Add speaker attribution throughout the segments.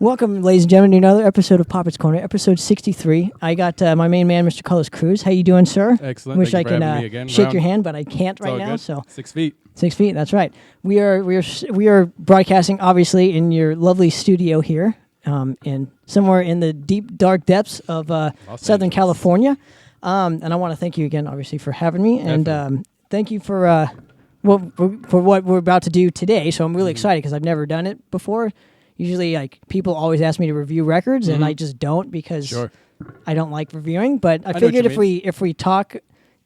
Speaker 1: Welcome, ladies and gentlemen, to another episode of Poppitt's Corner, episode 63. I got my main man, Mr. Carlos Cruz. How you doing, sir?
Speaker 2: Excellent.
Speaker 1: Wish
Speaker 2: Thank
Speaker 1: I
Speaker 2: you for
Speaker 1: can
Speaker 2: having me again.
Speaker 1: shake your hand, but I can't right now.
Speaker 2: Good.
Speaker 1: So
Speaker 2: 6 feet.
Speaker 1: 6 feet. That's right. We are broadcasting, obviously, in your lovely studio here, in somewhere in the deep dark depths of Southern California. And I want to thank you again, obviously, for having me, and thank you for what we're about to do today. So I'm really excited because I've never done it before. Usually, like, people always ask me to review records, and I just don't because I don't like reviewing. But I figured if we talk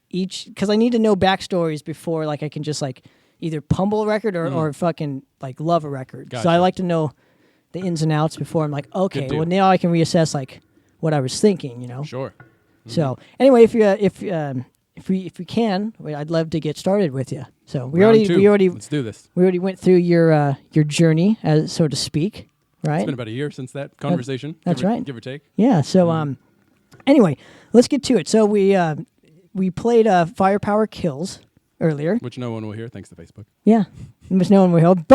Speaker 1: each, because I need to know backstories before, like, I can just like either pummel a record or fucking like love a record. Gotcha. So I like to know the ins and outs before I'm like, okay, well now I can reassess like what I was thinking, you know.
Speaker 2: Sure.
Speaker 1: So anyway, if we can, I'd love to get started with you. So we already
Speaker 2: let's do this.
Speaker 1: We already went through your journey, as so to speak, right?
Speaker 2: It's been about a year since that conversation.
Speaker 1: That's right,
Speaker 2: give or take.
Speaker 1: Yeah. So anyway, let's get to it. So we played Firepower Kills earlier,
Speaker 2: which no one will hear thanks to Facebook.
Speaker 1: Yeah, which no one will hear,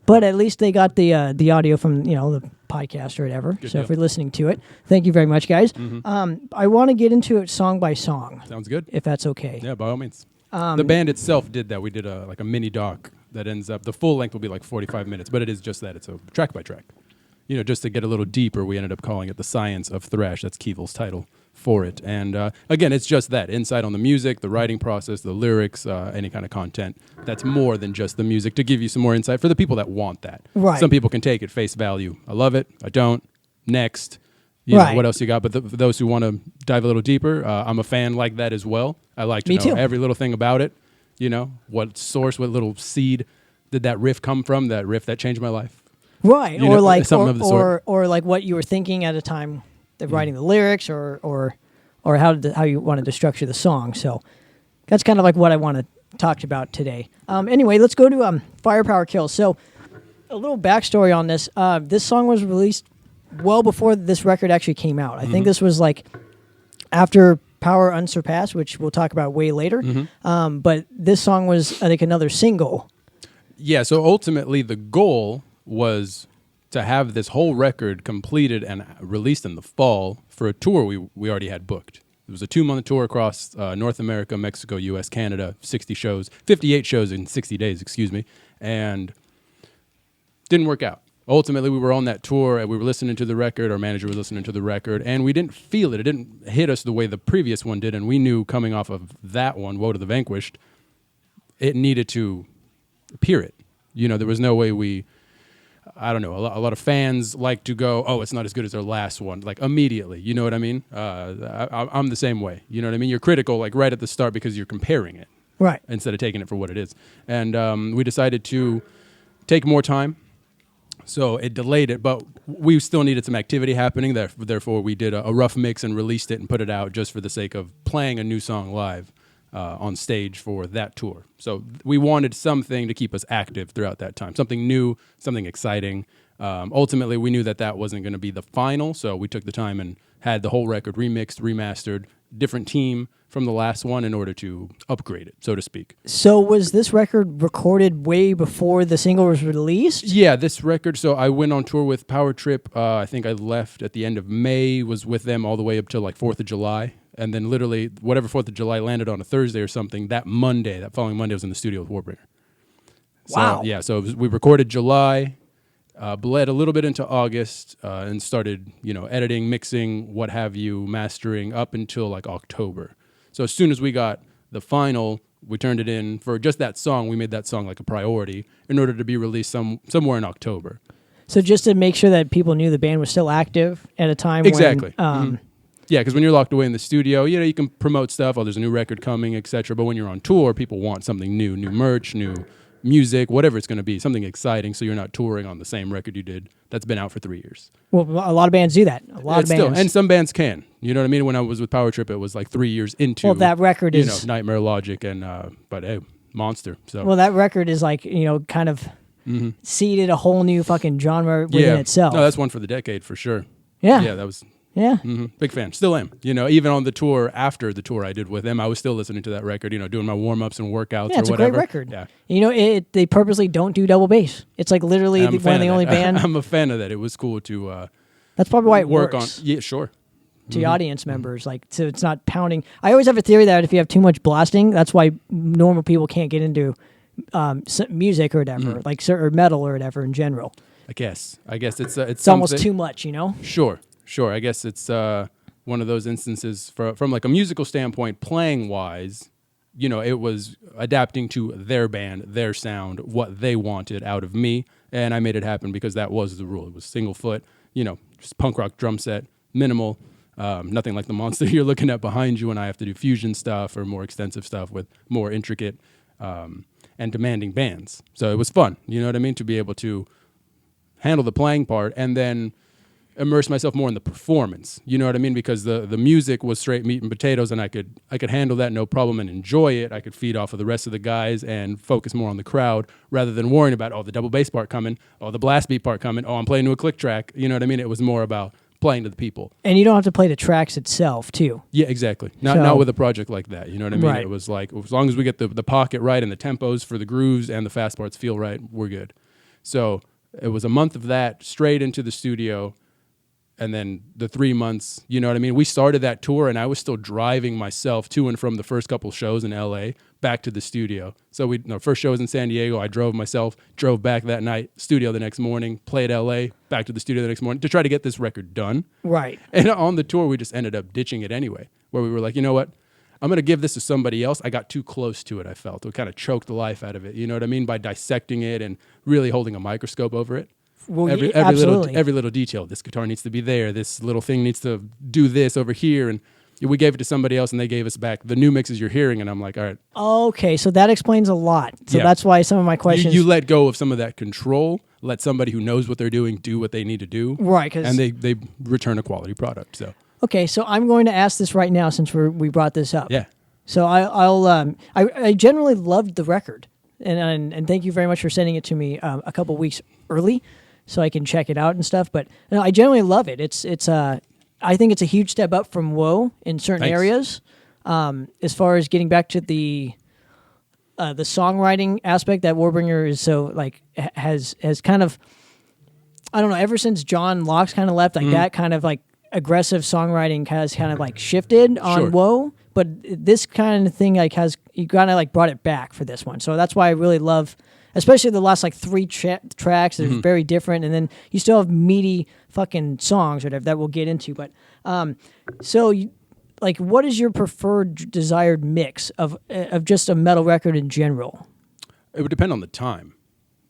Speaker 1: but at least they got the audio from the podcast or whatever.
Speaker 2: Good
Speaker 1: so
Speaker 2: deal.
Speaker 1: if you're listening to it, thank you very much, guys. I want to get into it song by song.
Speaker 2: Sounds good.
Speaker 1: If that's okay.
Speaker 2: Yeah, by all means. The band itself did that. We did a mini doc that ends up, the full length will be like 45 minutes, but it is just that. It's a track by track. Just to get a little deeper, we ended up calling it The Science of Thrash. That's Keevil's title for it. And again, it's just that. Insight on the music, the writing process, the lyrics, any kind of content. That's more than just the music, to give you some more insight for the people that want that.
Speaker 1: Right.
Speaker 2: Some people can take it face value. I love it. I don't. Next. You know, what else you got? But for those who want to dive a little deeper, I'm a fan like that as well. I like to know every little thing about it. What source, what little seed did that riff come from? That riff that changed my life.
Speaker 1: Right,
Speaker 2: or like something of the sort.
Speaker 1: Or like what you were thinking at a time of writing the lyrics, or how you wanted to structure the song. So that's kind of like what I want to talk about today. Anyway, let's go to Firepower Kills. So a little backstory on this. This song was released well before this record actually came out. I think this was like after Power Unsurpassed, which we'll talk about way later. But this song was, I think, another single.
Speaker 2: Yeah, so ultimately the goal was to have this whole record completed and released in the fall for a tour we already had booked. It was a 2-month tour across North America, Mexico, U.S., Canada, 58 shows in 60 days, and didn't work out. Ultimately, we were on that tour, and we were listening to the record, our manager was listening to the record, and we didn't feel it. It didn't hit us the way the previous one did, and we knew coming off of that one, Woe to the Vanquished, it needed to appear it. There was no way I don't know, a lot of fans like to go, oh, it's not as good as their last one, like immediately, you know what I mean? I'm the same way, you know what I mean? You're critical, like right at the start because you're comparing it.
Speaker 1: Right.
Speaker 2: Instead of taking it for what it is. And we decided to take more time. So it delayed it, but we still needed some activity happening. Therefore, we did a rough mix and released it and put it out just for the sake of playing a new song live on stage for that tour. So we wanted something to keep us active throughout that time, something new, something exciting. Ultimately, we knew that wasn't going to be the final, so we took the time and had the whole record remixed, remastered, different team from the last one in order to upgrade it, so to speak.
Speaker 1: So was this record recorded way before the single was released?
Speaker 2: Yeah, this record, so I went on tour with Power Trip. I think I left at the end of May, was with them all the way up till like 4th of July. And then literally, whatever 4th of July landed on a Thursday or something, that following Monday, I was in the studio with Warbringer.
Speaker 1: Wow.
Speaker 2: So, yeah, so we recorded July, bled a little bit into August, and started, editing, mixing, what have you, mastering up until like October. So as soon as we got the final, we turned it in for just that song. We made that song like a priority in order to be released somewhere in October.
Speaker 1: So just to make sure that people knew the band was still active at a time
Speaker 2: exactly.
Speaker 1: when...
Speaker 2: Yeah, because when you're locked away in the studio, you can promote stuff. Oh, there's a new record coming, etc. But when you're on tour, people want something new merch, new music, whatever it's going to be, something exciting. So you're not touring on the same record you did that's been out for 3 years.
Speaker 1: Well, a lot of bands do that. A lot of bands,
Speaker 2: and some bands can. You know what I mean? When I was with Power Trip, it was like 3 years into.
Speaker 1: Well, that record is
Speaker 2: Nightmare Logic and but hey, monster. So
Speaker 1: well, that record is like kind of seeded a whole new fucking genre within itself.
Speaker 2: No, that's one for the decade for sure.
Speaker 1: Yeah,
Speaker 2: yeah, that was.
Speaker 1: Yeah.
Speaker 2: Big fan. Still am. Even on the tour, after the tour I did with them, I was still listening to that record, doing my warm-ups and workouts
Speaker 1: Yeah, it's
Speaker 2: or whatever.
Speaker 1: a great record.
Speaker 2: Yeah.
Speaker 1: They purposely don't do double bass. It's like literally
Speaker 2: And I'm a
Speaker 1: one of
Speaker 2: fan
Speaker 1: the only
Speaker 2: that.
Speaker 1: band.
Speaker 2: I'm a fan of that. It was cool to
Speaker 1: That's probably why it
Speaker 2: work
Speaker 1: works.
Speaker 2: on. Yeah, sure.
Speaker 1: To audience members, so it's not pounding. I always have a theory that if you have too much blasting, that's why normal people can't get into music or whatever, or metal or whatever in general.
Speaker 2: I guess it's
Speaker 1: almost too much,
Speaker 2: Sure. I guess it's one of those instances from like a musical standpoint, playing wise. It was adapting to their band, their sound, what they wanted out of me, and I made it happen because that was the rule. It was single foot, just punk rock drum set, minimal. Nothing like the monster you're looking at behind you when I have to do fusion stuff or more extensive stuff with more intricate and demanding bands. So it was fun, you know what I mean, to be able to handle the playing part and then immerse myself more in the performance, you know what I mean, because the music was straight meat and potatoes, and I could handle that no problem and enjoy it. I could feed off of the rest of the guys and focus more on the crowd rather than worrying about, the double bass part coming, the blast beat part coming, I'm playing to a click track, you know what I mean. It was more about playing to the people.
Speaker 1: And you don't have to play the tracks itself, too.
Speaker 2: Yeah, exactly. Not with a project like that, you know what I mean?
Speaker 1: Right.
Speaker 2: It was like, as long as we get the pocket right and the tempos for the grooves and the fast parts feel right, we're good. So it was a month of that straight into the studio, and then the 3 months, you know what I mean? We started that tour, and I was still driving myself to and from the first couple shows in L.A. back to the studio. So first show was in San Diego. I drove back that night, studio the next morning, played L.A., back to the studio the next morning to try to get this record done.
Speaker 1: Right.
Speaker 2: And on the tour, we just ended up ditching it anyway, where we were like, you know what? I'm going to give this to somebody else. I got too close to it, I felt. It kind of choked the life out of it, you know what I mean? By dissecting it and really holding a microscope over it.
Speaker 1: Well,
Speaker 2: every little detail. This guitar needs to be there. This little thing needs to do this over here. And we gave it to somebody else, and they gave us back the new mixes you're hearing. And I'm like, all right.
Speaker 1: Okay, so that explains a lot. So that's why some of my questions...
Speaker 2: You let go of some of that control, let somebody who knows what they're doing do what they need to do.
Speaker 1: Right.
Speaker 2: And they return a quality product. So.
Speaker 1: Okay, so I'm going to ask this right now since we brought this up.
Speaker 2: Yeah.
Speaker 1: So I generally loved the record, and thank you very much for sending it to me a couple weeks early, so I can check it out and stuff. But I generally love it. I think it's a huge step up from Woe in certain areas, as far as getting back to the songwriting aspect that Warbringer is so has kind of, I don't know, ever since John Locke's kind of left, that kind of aggressive songwriting has kind of shifted on Woe. But this kind of thing you kind of brought it back for this one. So that's why I really love, especially the last three tracks. They're very different, and then you still have meaty fucking songs or whatever that we'll get into. But what is your preferred desired mix of just a metal record in general?
Speaker 2: It would depend on the time.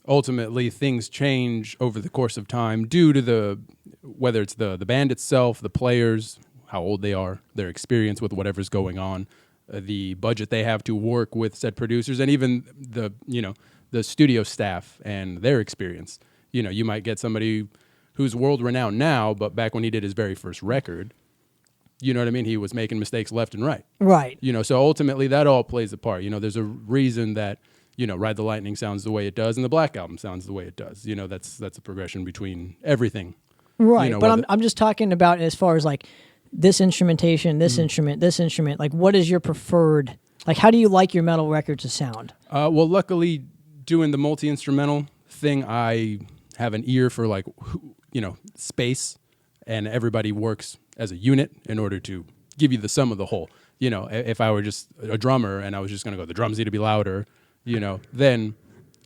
Speaker 2: Ultimately, things change over the course of time due to whether it's the band itself, the players, how old they are, their experience with whatever's going on, the budget they have to work with said producers, and even the studio staff and their experience. You might get somebody who's world renowned now, but back when he did his very first record, you know what I mean? He was making mistakes left and right.
Speaker 1: Right.
Speaker 2: So ultimately that all plays a part. There's a reason that, Ride the Lightning sounds the way it does and the Black Album sounds the way it does. That's a progression between everything.
Speaker 1: Right. But I'm just talking about as far as this instrumentation, this instrument, this instrument. What is your preferred? How do you like your metal record to sound?
Speaker 2: Well, luckily, doing the multi-instrumental thing, I have an ear for space, and everybody works as a unit in order to give you the sum of the whole. If I were just a drummer and I was just going to go, the drums need to be louder, then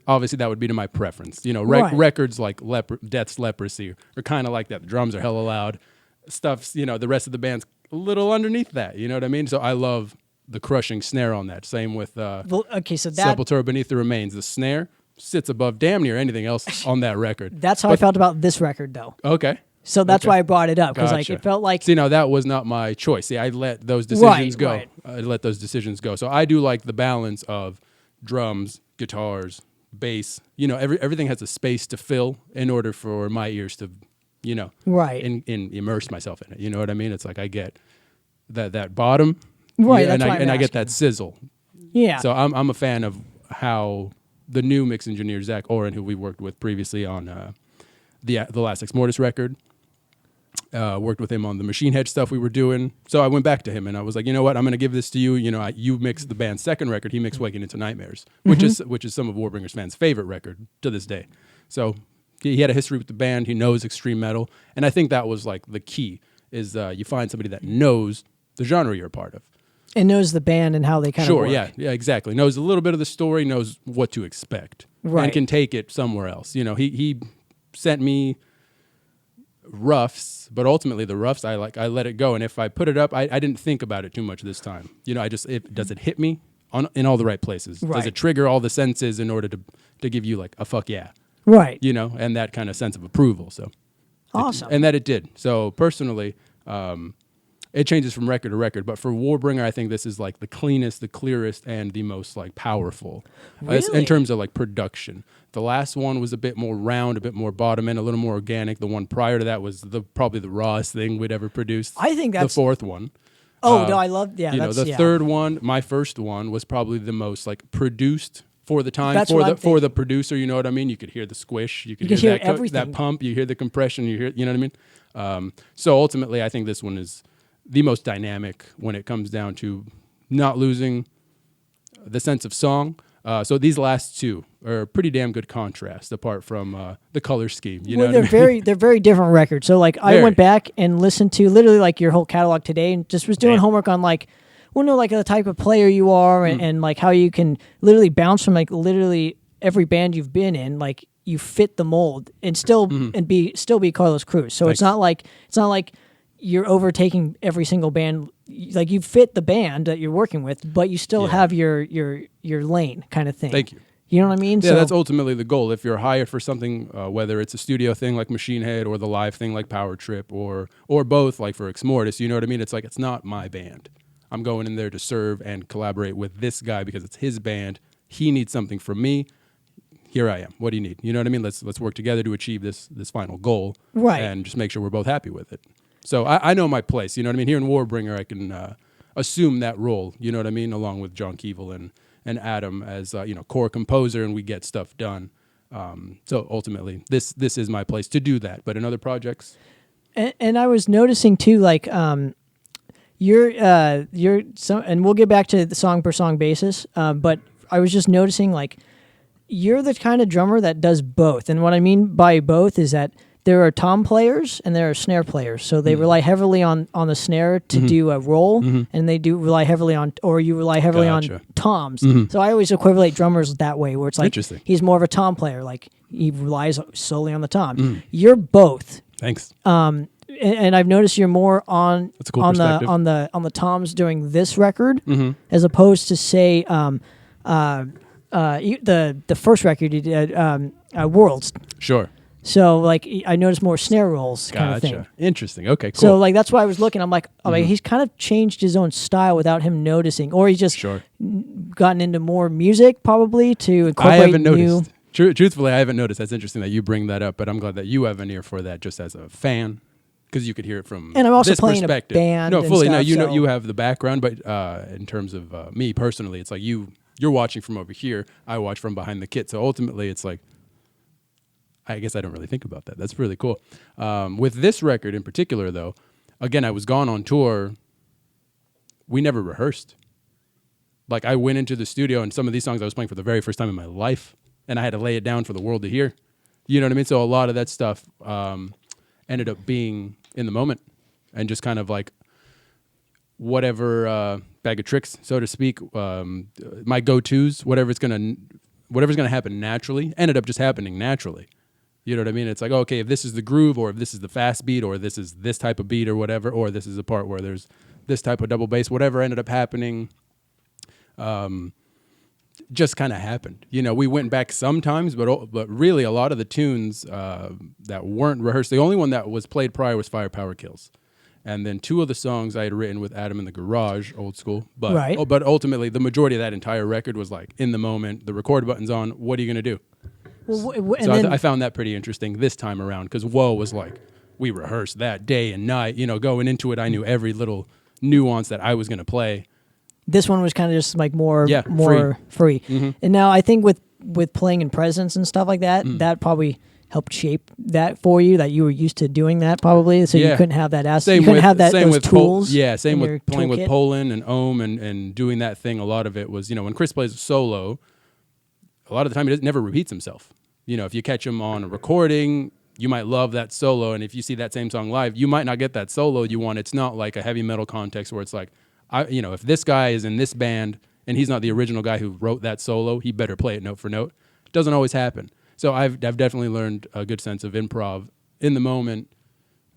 Speaker 2: obviously that would be to my preference.
Speaker 1: Right.
Speaker 2: Records like Death's Leprosy are kind of like that. The drums are hella loud. Stuff's, the rest of the band's a little underneath that. You know what I mean? So I love the crushing snare on that. Same with Sepultura Beneath the Remains. The snare sits above damn near anything else on that record.
Speaker 1: That's how I felt about this record, though.
Speaker 2: Okay.
Speaker 1: So that's why I brought it up, because
Speaker 2: Gotcha.
Speaker 1: It felt like...
Speaker 2: See, now that was not my choice. See, I let those decisions go.
Speaker 1: Right.
Speaker 2: I let those decisions go. So I do like the balance of drums, guitars, bass. Everything has a space to fill in order for my ears to,
Speaker 1: right.
Speaker 2: immerse myself in it. You know what I mean? It's I get that bottom,
Speaker 1: right?
Speaker 2: Yeah,
Speaker 1: that's
Speaker 2: and I get that sizzle.
Speaker 1: Yeah.
Speaker 2: So I'm a fan of how the new mix engineer Zach Oren, who we worked with previously on the Last Ex Mortis record, Worked with him on the Machine Head stuff we were doing. So I went back to him and I was like, you know what? I'm going to give this to you. You know, you mixed the band's second record. He mixed Waking Into Nightmares, which is some of Warbringer's fans' favorite record to this day. So he had a history with the band. He knows extreme metal. And I think that was like the key is you find somebody that knows the genre you're a part of.
Speaker 1: And knows the band and how they kind of work.
Speaker 2: Sure, yeah, exactly. Knows a little bit of the story, knows what to expect.
Speaker 1: Right.
Speaker 2: And can take it somewhere else. You know, he sent me roughs, but ultimately the roughs I let it go, and if I put it up, I didn't think about it too much this time. You know, does it hit me in all the right places?
Speaker 1: Right.
Speaker 2: Does it trigger all the senses in order to give you like a fuck yeah?
Speaker 1: Right.
Speaker 2: You know, and that kind of sense of approval. So
Speaker 1: awesome.
Speaker 2: And that it did. So personally, it changes from record to record, but for Warbringer, I think this is like the cleanest, the clearest, and the most like powerful in terms of like production. The last one was a bit more round, a bit more bottom end, a little more organic. The one prior to that was probably the rawest thing we'd ever produced.
Speaker 1: I think that's
Speaker 2: the fourth one.
Speaker 1: Oh no, I love
Speaker 2: the third one. My first one was probably the most like produced for the time for the producer. You know what I mean? You could hear the squish, you could hear that pump, you hear the compression, you know what I mean? So ultimately, I think this one is the most dynamic when it comes down to not losing the sense of song. So these last two are a pretty damn good contrast apart from the color scheme. You know what I mean?
Speaker 1: They're very different records. So like I went back and listened to literally like your whole catalog today and just was doing homework on like, like the type of player you are and like how you can literally bounce from like literally every band you've been in. Like you fit the mold and still be Carlos Cruz. So it's not like you're overtaking every single band. Like you fit the band that you're working with, but you still have your lane kind of thing.
Speaker 2: Thank you.
Speaker 1: You know what I mean?
Speaker 2: Yeah, that's ultimately the goal. If you're hired for something, whether it's a studio thing like Machine Head or the live thing like Power Trip or both like for Exmortis, you know what I mean? It's like it's not my band. I'm going in there to serve and collaborate with this guy because it's his band. He needs something from me. Here I am. What do you need? You know what I mean? Let's work together to achieve this final goal,
Speaker 1: right? And
Speaker 2: just make sure we're both happy with it. So I know my place, you know what I mean? Here in Warbringer, I can assume that role, you know what I mean, along with John Keevel and Adam as, core composer, and we get stuff done. So ultimately, this is my place to do that. But in other projects...
Speaker 1: And I was noticing, too, like, and we'll get back to the song-per-song basis, but I was just noticing, like, you're the kind of drummer that does both. And what I mean by both is that there are tom players and there are snare players. So they rely heavily on the snare to do a roll, and they do rely heavily on, or you rely heavily on toms. So I always equivalent drummers that way, where it's like he's more of a tom player, like he relies solely on the tom. You're both.
Speaker 2: Thanks.
Speaker 1: And I've noticed you're more on
Speaker 2: That's a cool
Speaker 1: on the toms during this record, as opposed to say the first record you did, Worlds.
Speaker 2: Sure.
Speaker 1: So, like, I noticed more snare rolls kind of thing.
Speaker 2: Interesting. Okay, cool.
Speaker 1: So, like, that's why I was looking. I'm like, he's kind of changed his own style without him noticing. Or he's just gotten into more music, probably, to incorporate
Speaker 2: I haven't noticed. Truthfully, I haven't noticed. That's interesting that you bring that up, but I'm glad that you have an ear for that just as a fan, because you could hear it from
Speaker 1: and I'm also
Speaker 2: this
Speaker 1: playing
Speaker 2: perspective.
Speaker 1: A band
Speaker 2: no, fully.
Speaker 1: And stuff,
Speaker 2: you have the background, but in terms of me personally, it's like you're watching from over here. I watch from behind the kit. So ultimately, it's like, I guess I don't really think about that. That's really cool. With this record in particular, though, again, I was gone on tour. We never rehearsed. Like, I went into the studio, and some of these songs I was playing for the very first time in my life, and I had to lay it down for the world to hear. You know what I mean? So a lot of that stuff ended up being in the moment and just kind of like whatever bag of tricks, so to speak, my go-tos, whatever's gonna happen naturally, ended up just happening naturally. You know what I mean? It's like, okay, if this is the groove, or if this is the fast beat, or this is this type of beat or whatever, or this is a part where there's this type of double bass, whatever ended up happening, just kind of happened. You know, we went back sometimes, but really a lot of the tunes that weren't rehearsed, the only one that was played prior was Firepower Kills. And then two of the songs I had written with Adam in the garage, old school. But but ultimately, the majority of that entire record was like, in the moment, the record button's on, what are you going to do? Well, I found that pretty interesting this time around, because Whoa was like, we rehearsed that day and night. You know, going into it, I knew every little nuance that I was going to play.
Speaker 1: This one was kind of just like more free.
Speaker 2: Mm-hmm.
Speaker 1: And now I think with playing in presence and stuff like that, that probably helped shape that for you, that you were used to doing that probably, so you couldn't have that you couldn't
Speaker 2: with,
Speaker 1: have that
Speaker 2: same
Speaker 1: those
Speaker 2: with
Speaker 1: tools.
Speaker 2: same
Speaker 1: in
Speaker 2: with
Speaker 1: your
Speaker 2: playing
Speaker 1: toolkit.
Speaker 2: with Poland and Ohm and doing that thing. A lot of it was, when Chris plays a solo, a lot of the time he never repeats himself. If you catch him on a recording, you might love that solo, and if you see that same song live, you might not get that solo you want. It's not like a heavy metal context where it's like, if this guy is in this band and he's not the original guy who wrote that solo, he better play it note for note. It doesn't always happen. So I've definitely learned a good sense of improv in the moment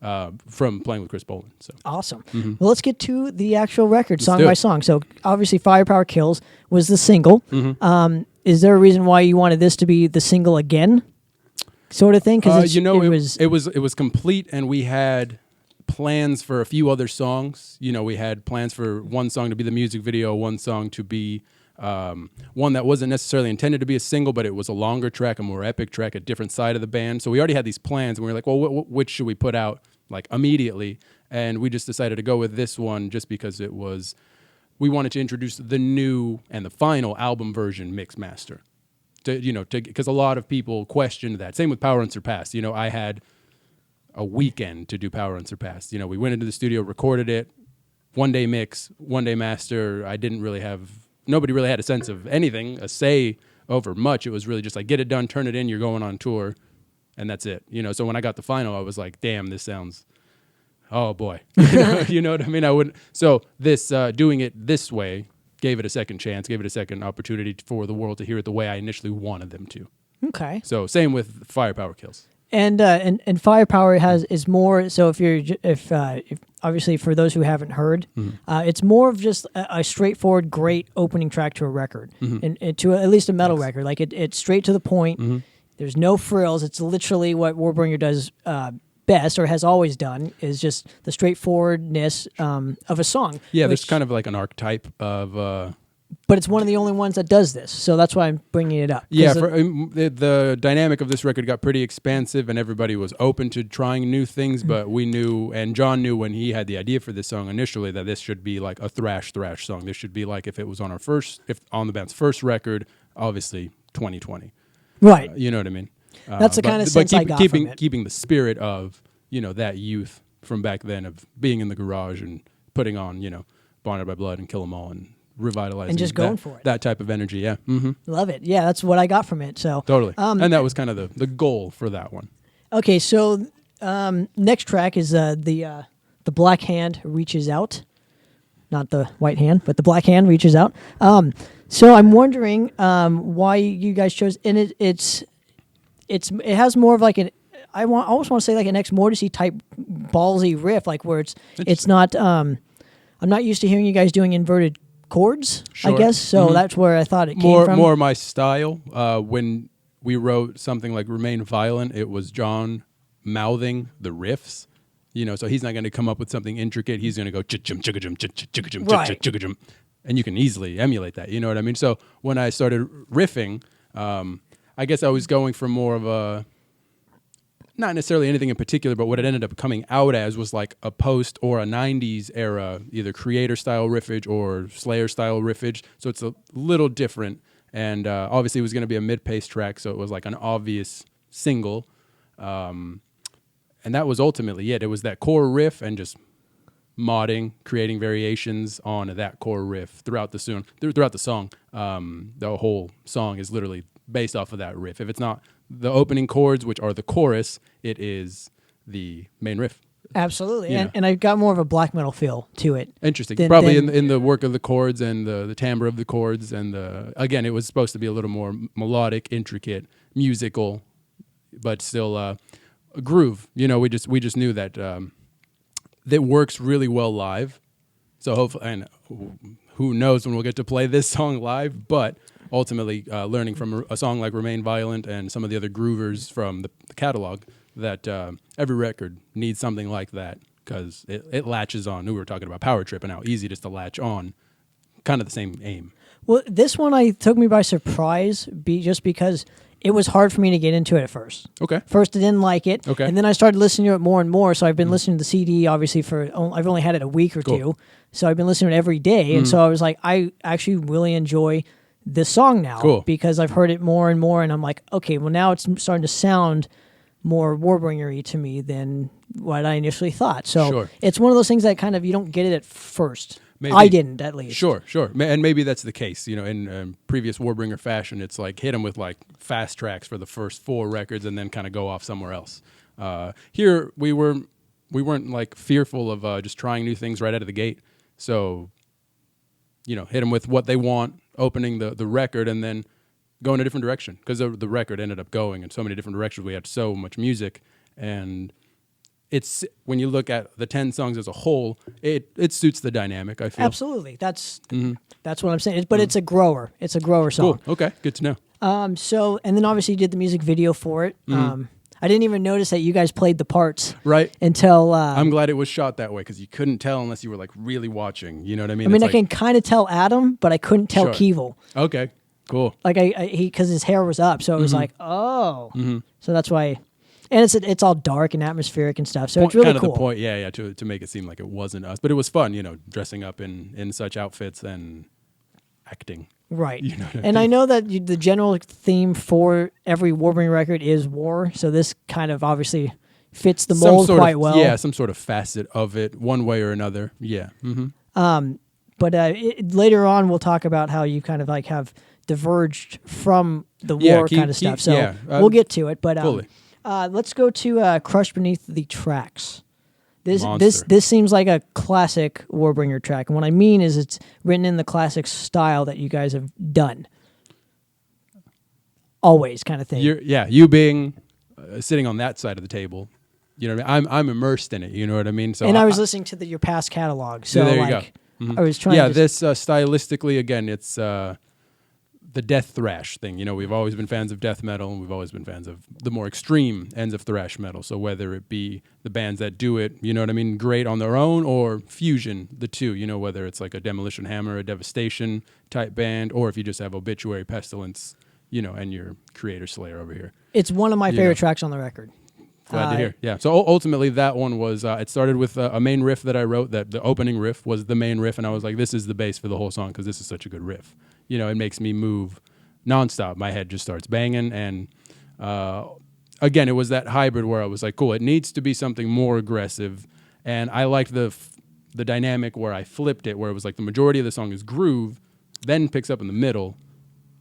Speaker 2: from playing with Chris Poland. So
Speaker 1: awesome.
Speaker 2: Mm-hmm.
Speaker 1: Well, let's get to the actual record,
Speaker 2: Let's
Speaker 1: song
Speaker 2: do
Speaker 1: by
Speaker 2: it.
Speaker 1: song. So obviously, Firepower Kills was the single.
Speaker 2: Mm-hmm.
Speaker 1: Is there a reason why you wanted this to be the single again, sort of thing? Because
Speaker 2: it was complete, and we had plans for a few other songs. We had plans for one song to be the music video, one song to be one that wasn't necessarily intended to be a single, but it was a longer track, a more epic track, a different side of the band. So we already had these plans, and we were like, well, which should we put out like immediately? And we just decided to go with this one just because we wanted to introduce the new and the final album version mix master. Because a lot of people questioned that. Same with Power Unsurpassed. I had a weekend to do Power Unsurpassed. We went into the studio, recorded it, 1 day mix, 1 day master. Nobody really had a sense of anything, a say over much. It was really just like, get it done, turn it in, you're going on tour, and that's it. So when I got the final, I was like, damn, this sounds, oh boy. You know what I mean? So this, doing it this way, gave it a second chance, gave it a second opportunity for the world to hear it the way I initially wanted them to.
Speaker 1: Okay.
Speaker 2: So same with Firepower Kills.
Speaker 1: And Firepower is more. So if obviously for those who haven't heard, it's more of just a straightforward, great opening track to a record, and to at least a metal record. Like it's straight to the point. There's no frills. It's literally what Warbringer does best, or has always done, is just the straightforwardness of a song.
Speaker 2: Yeah, there's kind of like an archetype of.
Speaker 1: But it's one of the only ones that does this, so that's why I'm bringing it up.
Speaker 2: Yeah, the dynamic of this record got pretty expansive, and everybody was open to trying new things, but we knew, and John knew when he had the idea for this song initially, that this should be like a thrash song. This should be like if it was on on the band's first record, obviously 2020.
Speaker 1: Right.
Speaker 2: You know what I mean?
Speaker 1: That's the kind of sense I got from it.
Speaker 2: Keeping the spirit of, that youth from back then of being in the garage and putting on, Bonded by Blood and Kill 'Em All and revitalizing
Speaker 1: and just going for it.
Speaker 2: That type of energy, yeah. Mm-hmm.
Speaker 1: Love it. Yeah, that's what I got from it. So
Speaker 2: totally. And that was kind of the goal for that one.
Speaker 1: Okay, so next track is the Black Hand Reaches Out. Not the white hand, but the black hand reaches out. So I'm wondering why you guys chose, and it has more of like I almost want to say like an ex-Morrissey type ballsy riff, like where it's not. I'm not used to hearing you guys doing inverted chords,
Speaker 2: sure.
Speaker 1: I guess. So that's where I thought it came from.
Speaker 2: More my style. When we wrote something like Remain Violent, it was John mouthing the riffs. So he's not going to come up with something intricate. He's going to go ch-chum, chugga-jum, ch-chum,
Speaker 1: right.
Speaker 2: chugga-jum. And you can easily emulate that. You know what I mean? So when I started riffing, I guess I was going for more of a, not necessarily anything in particular, but what it ended up coming out as was like a post or a 90s era, either Creator-style riffage or Slayer-style riffage. So it's a little different. And obviously it was going to be a mid-pace track, so it was like an obvious single. And that was ultimately it. It was that core riff and just modding, creating variations on that core riff throughout the song. The whole song is literally based off of that riff. If it's not the opening chords, which are the chorus, it is the main riff.
Speaker 1: Absolutely, and I got more of a black metal feel to it.
Speaker 2: Interesting. Probably in the work of the chords and the timbre of the chords, and again, it was supposed to be a little more melodic, intricate, musical, but still a groove. We just knew that that works really well live. So hopefully, and who knows when we'll get to play this song live, but ultimately learning from a song like Remain Violent and some of the other groovers from the catalog, that every record needs something like that, because it latches on. We were talking about Power Trip and how easy it is to latch on. Kind of the same aim.
Speaker 1: Well, this one took me by surprise, just because it was hard for me to get into it at first.
Speaker 2: Okay.
Speaker 1: First, I didn't like it.
Speaker 2: Okay.
Speaker 1: And then I started listening to it more and more. So I've been listening to the CD, obviously, I've only had it a week or two. So I've been listening to it every day. And so I was like, I actually really enjoy this song now.
Speaker 2: Cool.
Speaker 1: Because I've heard it more and more. And I'm like, okay, well, now it's starting to sound more Warbringer-y to me than what I initially thought. So
Speaker 2: Sure.
Speaker 1: it's one of those things that kind of you don't get it at first.
Speaker 2: Maybe.
Speaker 1: I didn't, at least.
Speaker 2: Sure. And maybe that's the case. You know, in previous Warbringer fashion, it's like hit them with like fast tracks for the first 4 records and then kind of go off somewhere else. Here, we weren't like fearful of just trying new things right out of the gate. So, you know, hit them with what they want, opening the record, and then go in a different direction. Because the record ended up going in so many different directions. We had so much music, and it's when you look at the 10 songs as a whole, it suits the dynamic, I feel.
Speaker 1: Absolutely. That's what I'm saying. But it's a grower. It's a grower song.
Speaker 2: Cool. Okay. Good to know.
Speaker 1: So, and then obviously you did the music video for it. I didn't even notice that you guys played the parts.
Speaker 2: Right.
Speaker 1: Until...
Speaker 2: I'm glad it was shot that way because you couldn't tell unless you were like really watching. You know what I mean?
Speaker 1: I mean, I can kind of tell Adam, but I couldn't tell Keeval.
Speaker 2: Okay. Cool.
Speaker 1: Like because his hair was up, so it was like, oh. So that's why... And it's all dark and atmospheric and stuff, so it's really
Speaker 2: kind of
Speaker 1: cool.
Speaker 2: The point, yeah, to make it seem like it wasn't us. But it was fun, you know, dressing up in such outfits and acting.
Speaker 1: Right.
Speaker 2: You know what I
Speaker 1: and
Speaker 2: mean?
Speaker 1: I know that the general theme for every Warbringer record is war, so this kind of obviously fits the mold quite well.
Speaker 2: Yeah, some sort of facet of it, one way or another. Yeah.
Speaker 1: But later on, we'll talk about how you kind of like have diverged from the war kind of stuff. So we'll get to it. But
Speaker 2: fully.
Speaker 1: Let's go to Crushed Beneath the Tracks.
Speaker 2: Monster.
Speaker 1: This seems like a classic Warbringer track. And what I mean is it's written in the classic style that you guys have done. Always kind of thing.
Speaker 2: You being sitting on that side of the table, you know what I mean? I'm immersed in it, you know what I mean? So
Speaker 1: and I was listening to your past catalog. So
Speaker 2: there you
Speaker 1: like,
Speaker 2: go.
Speaker 1: I was trying to...
Speaker 2: this stylistically, again, it's... the death thrash thing. You know, we've always been fans of death metal, and we've always been fans of the more extreme ends of thrash metal. So whether it be the bands that do it, you know what I mean, great on their own, or fusion the two, you know, whether it's like a Demolition Hammer, a Devastation type band, or if you just have Obituary, Pestilence, you know, and your Creator Slayer over here.
Speaker 1: It's one of my favorite tracks on the record.
Speaker 2: Glad to hear. Yeah. So ultimately, that one was, it started with a main riff that I wrote, that the opening riff was the main riff, and I was like, this is the bass for the whole song because this is such a good riff. You know, it makes me move nonstop. My head just starts banging. And again, it was that hybrid where I was like, cool, it needs to be something more aggressive. And I liked the dynamic where I flipped it, where it was like the majority of the song is groove, then picks up in the middle,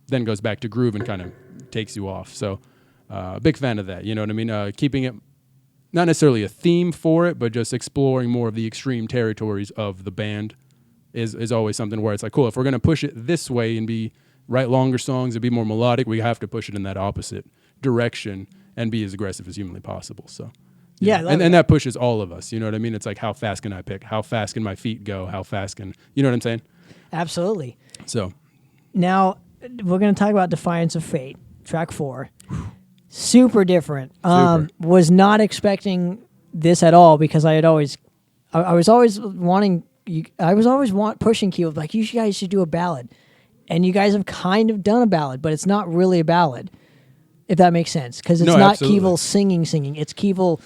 Speaker 2: then goes back to groove and kind of takes you off. So big fan of that. You know what I mean? Keeping it not necessarily a theme for it, but just exploring more of the extreme territories of the band is always something where it's like, cool, if we're going to push it this way and write longer songs and be more melodic, we have to push it in that opposite direction and be as aggressive as humanly possible. So, and that pushes all of us. You know what I mean? It's like, how fast can I pick? How fast can my feet go? How fast can, you know what I'm saying?
Speaker 1: Absolutely.
Speaker 2: So
Speaker 1: now we're going to talk about Defiance of Fate, track 4. Super different. Was not expecting this at all because I was always wanting. I was always pushing Keeval, like, you guys should do a ballad. And you guys have kind of done a ballad, but it's not really a ballad, if that makes sense. Because it's not Keeval singing. It's Keeval,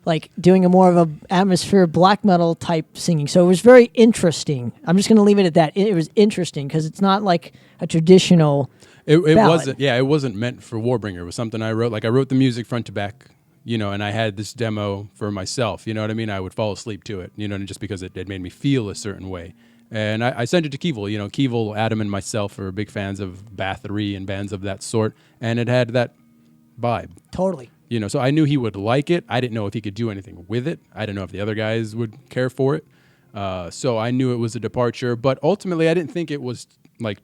Speaker 1: like, doing a more of a atmosphere black metal type singing. So it was very interesting. I'm just going to leave it at that. It was interesting because it's not like a traditional
Speaker 2: It
Speaker 1: ballad.
Speaker 2: wasn't. Yeah, it wasn't meant for Warbringer. It was something I wrote. Like, I wrote the music front to back, you know, and I had this demo for myself, you know what I mean? I would fall asleep to it, you know, just because it made me feel a certain way. And I sent it to Keeval. You know, Keeval, Adam, and myself are big fans of Bathory and bands of that sort, and it had that vibe.
Speaker 1: Totally.
Speaker 2: You know, so I knew he would like it. I didn't know if he could do anything with it. I didn't know if the other guys would care for it. So I knew it was a departure, but ultimately I didn't think it was like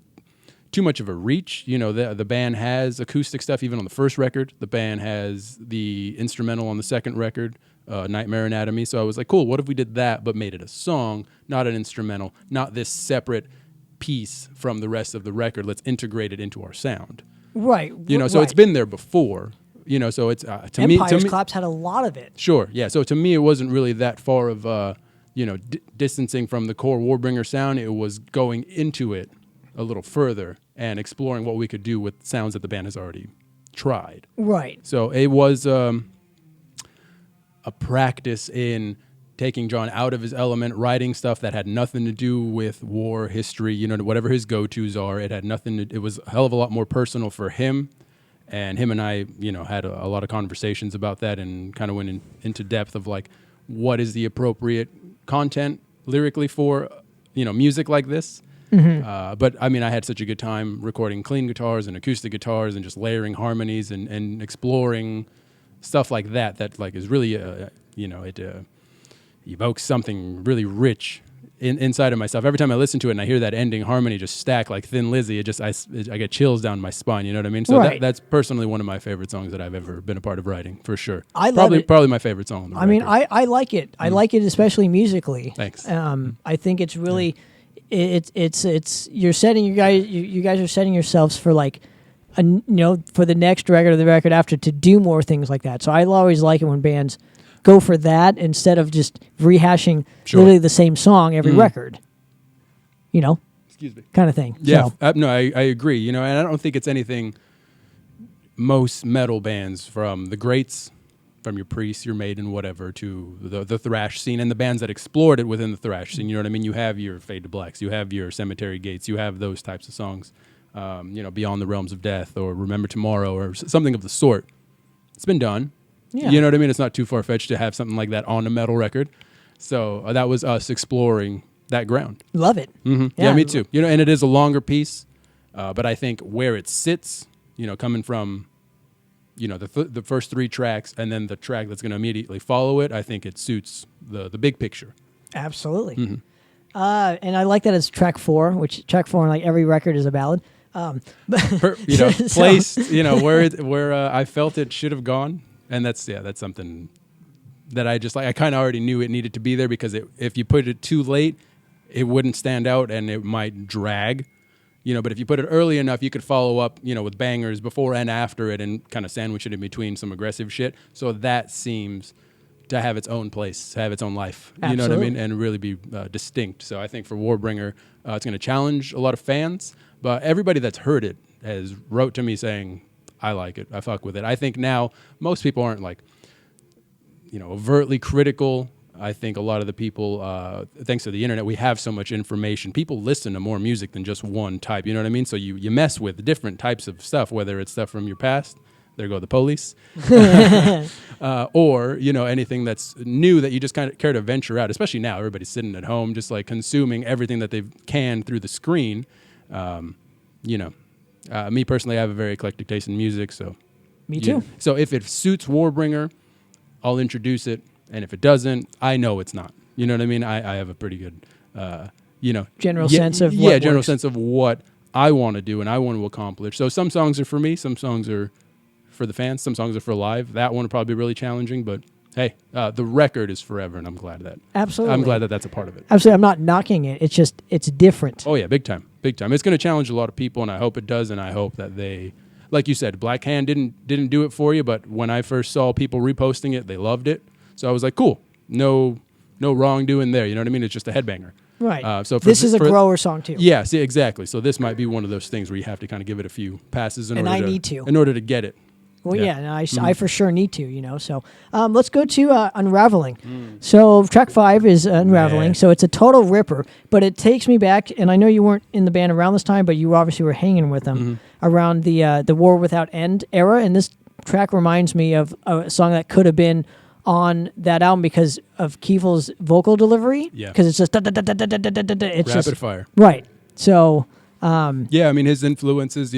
Speaker 2: too much of a reach. You know, the band has acoustic stuff even on the first record. The band has the instrumental on the second record, Nightmare Anatomy. So I was like, cool, what if we did that but made it a song, not an instrumental, not this separate piece from the rest of the record. Let's integrate it into our sound.
Speaker 1: Right.
Speaker 2: You know, so it's been there before. You know, so it's to me.
Speaker 1: Empire's Collapse had a lot of it.
Speaker 2: Sure, yeah. So to me, it wasn't really that far of distancing from the core Warbringer sound. It was going into it a little further and exploring what we could do with sounds that the band has already tried.
Speaker 1: Right.
Speaker 2: So it was a practice in taking John out of his element, writing stuff that had nothing to do with war history. You know, whatever his go-tos are, it had nothing. It was a hell of a lot more personal for him. And him and I, had a lot of conversations about that and kind of went into depth of like, what is the appropriate content lyrically for, music like this. But I mean, I had such a good time recording clean guitars and acoustic guitars and just layering harmonies and exploring stuff like that like is really, it evokes something really rich inside of myself. Every time I listen to it and I hear that ending harmony just stack like Thin Lizzy, I get chills down my spine. You know what I mean? So that's personally one of my favorite songs that I've ever been a part of writing, for sure.
Speaker 1: I love it.
Speaker 2: Probably my favorite song on the record.
Speaker 1: mean, I like it. I like it, especially musically.
Speaker 2: Thanks.
Speaker 1: I think it's really, it's you're setting you guys are setting yourselves for like, for the next record or the record after to do more things like that. So I always like it when bands go for that instead of just rehashing literally the same song every record.
Speaker 2: Excuse me.
Speaker 1: Kind of thing.
Speaker 2: Yeah,
Speaker 1: So.
Speaker 2: no, I agree. And I don't think it's anything most metal bands, from the greats, from your Priest, your Maiden, whatever, to the thrash scene and the bands that explored it within the thrash scene. You know what I mean? You have your Fade to Blacks, you have your Cemetery Gates, you have those types of songs. Beyond the Realms of Death or Remember Tomorrow or something of the sort. It's been done.
Speaker 1: Yeah.
Speaker 2: You know what I mean? It's not too far-fetched to have something like that on a metal record. So that was us exploring that ground.
Speaker 1: Love it.
Speaker 2: Mm-hmm. Yeah, me too. And it is a longer piece, but I think where it sits, coming from, the first 3 tracks and then the track that's going to immediately follow it, I think it suits the big picture.
Speaker 1: Absolutely.
Speaker 2: Mm-hmm.
Speaker 1: And I like that it's track 4, which track 4 on like every record is a ballad.
Speaker 2: Placed, where I felt it should have gone. And that's something that I just like. I kind of already knew it needed to be there because if you put it too late, it wouldn't stand out and it might drag, but if you put it early enough, you could follow up, with bangers before and after it and kind of sandwich it in between some aggressive shit. So that seems to have its own place, to have its own life,
Speaker 1: Absolutely.
Speaker 2: You know what I mean? And really be distinct. So I think for Warbringer, it's going to challenge a lot of fans, but everybody that's heard it has wrote to me saying, I like it, I fuck with it. I think now most people aren't like, overtly critical. I think a lot of the people, thanks to the internet, we have so much information. People listen to more music than just one type, you know what I mean? So you mess with different types of stuff, whether it's stuff from your past, there go the police, or, anything that's new that you just kind of care to venture out, especially now, everybody's sitting at home, just like consuming everything that they can through the screen. Me personally, I have a very eclectic taste in music, so.
Speaker 1: Me too.
Speaker 2: So if it suits Warbringer, I'll introduce it. And if it doesn't, I know it's not. You know what I mean? I have a pretty good,
Speaker 1: general sense of what
Speaker 2: general
Speaker 1: works.
Speaker 2: sense of what I want to do and I want to accomplish. So some songs are for me, some songs are for the fans, some songs are for live. That one will probably be really challenging, but hey, the record is forever, and I'm glad of that.
Speaker 1: Absolutely.
Speaker 2: I'm glad that that's a part of it.
Speaker 1: Absolutely. I'm not knocking it. It's just, it's different.
Speaker 2: Oh, yeah, big time. Big time. It's going to challenge a lot of people, and I hope it does, and I hope that they, like you said, Black Hand didn't do it for you, but when I first saw people reposting it, they loved it. So I was like, cool. No wrongdoing there. You know what I mean? It's just a headbanger.
Speaker 1: Right.
Speaker 2: So
Speaker 1: this is a grower song, too.
Speaker 2: Yeah, see, exactly. So this might be one of those things where you have to kind of give it a few passes in order to get it.
Speaker 1: Well, yeah, and I for sure need to, So let's go to Unraveling. So track 5 is Unraveling. So it's a total ripper, but it takes me back, and I know you weren't in the band around this time, but you obviously were hanging with them around the War Without End era, and this track reminds me of a song that could have been on that album because of Kiefel's vocal delivery.
Speaker 2: Yeah.
Speaker 1: Because it's just it's
Speaker 2: rapid fire.
Speaker 1: Right. So
Speaker 2: yeah, I mean his influences,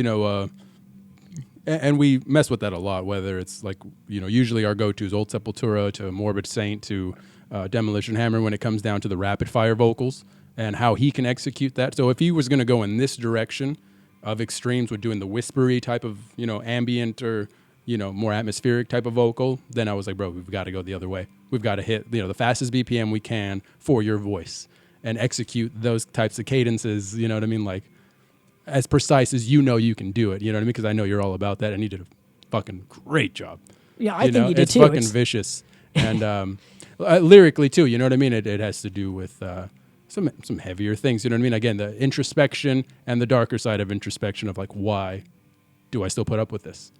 Speaker 2: and we mess with that a lot, whether it's like, usually our go-to is Old Sepultura to Morbid Saint to Demolition Hammer when it comes down to the rapid fire vocals and how he can execute that. So if he was going to go in this direction of extremes with doing the whispery type of, ambient or, more atmospheric type of vocal, then I was like, bro, we've got to go the other way. We've got to hit, the fastest BPM we can for your voice and execute those types of cadences, you know what I mean? Like, as precise as you can do it, you know what I mean? Because I know you're all about that, and you did a fucking great job.
Speaker 1: Yeah, I think you did
Speaker 2: it's
Speaker 1: too.
Speaker 2: It's fucking vicious. And lyrically, too, you know what I mean? It has to do with some heavier things, you know what I mean? Again, the introspection and the darker side of introspection of like, why do I still put up with this?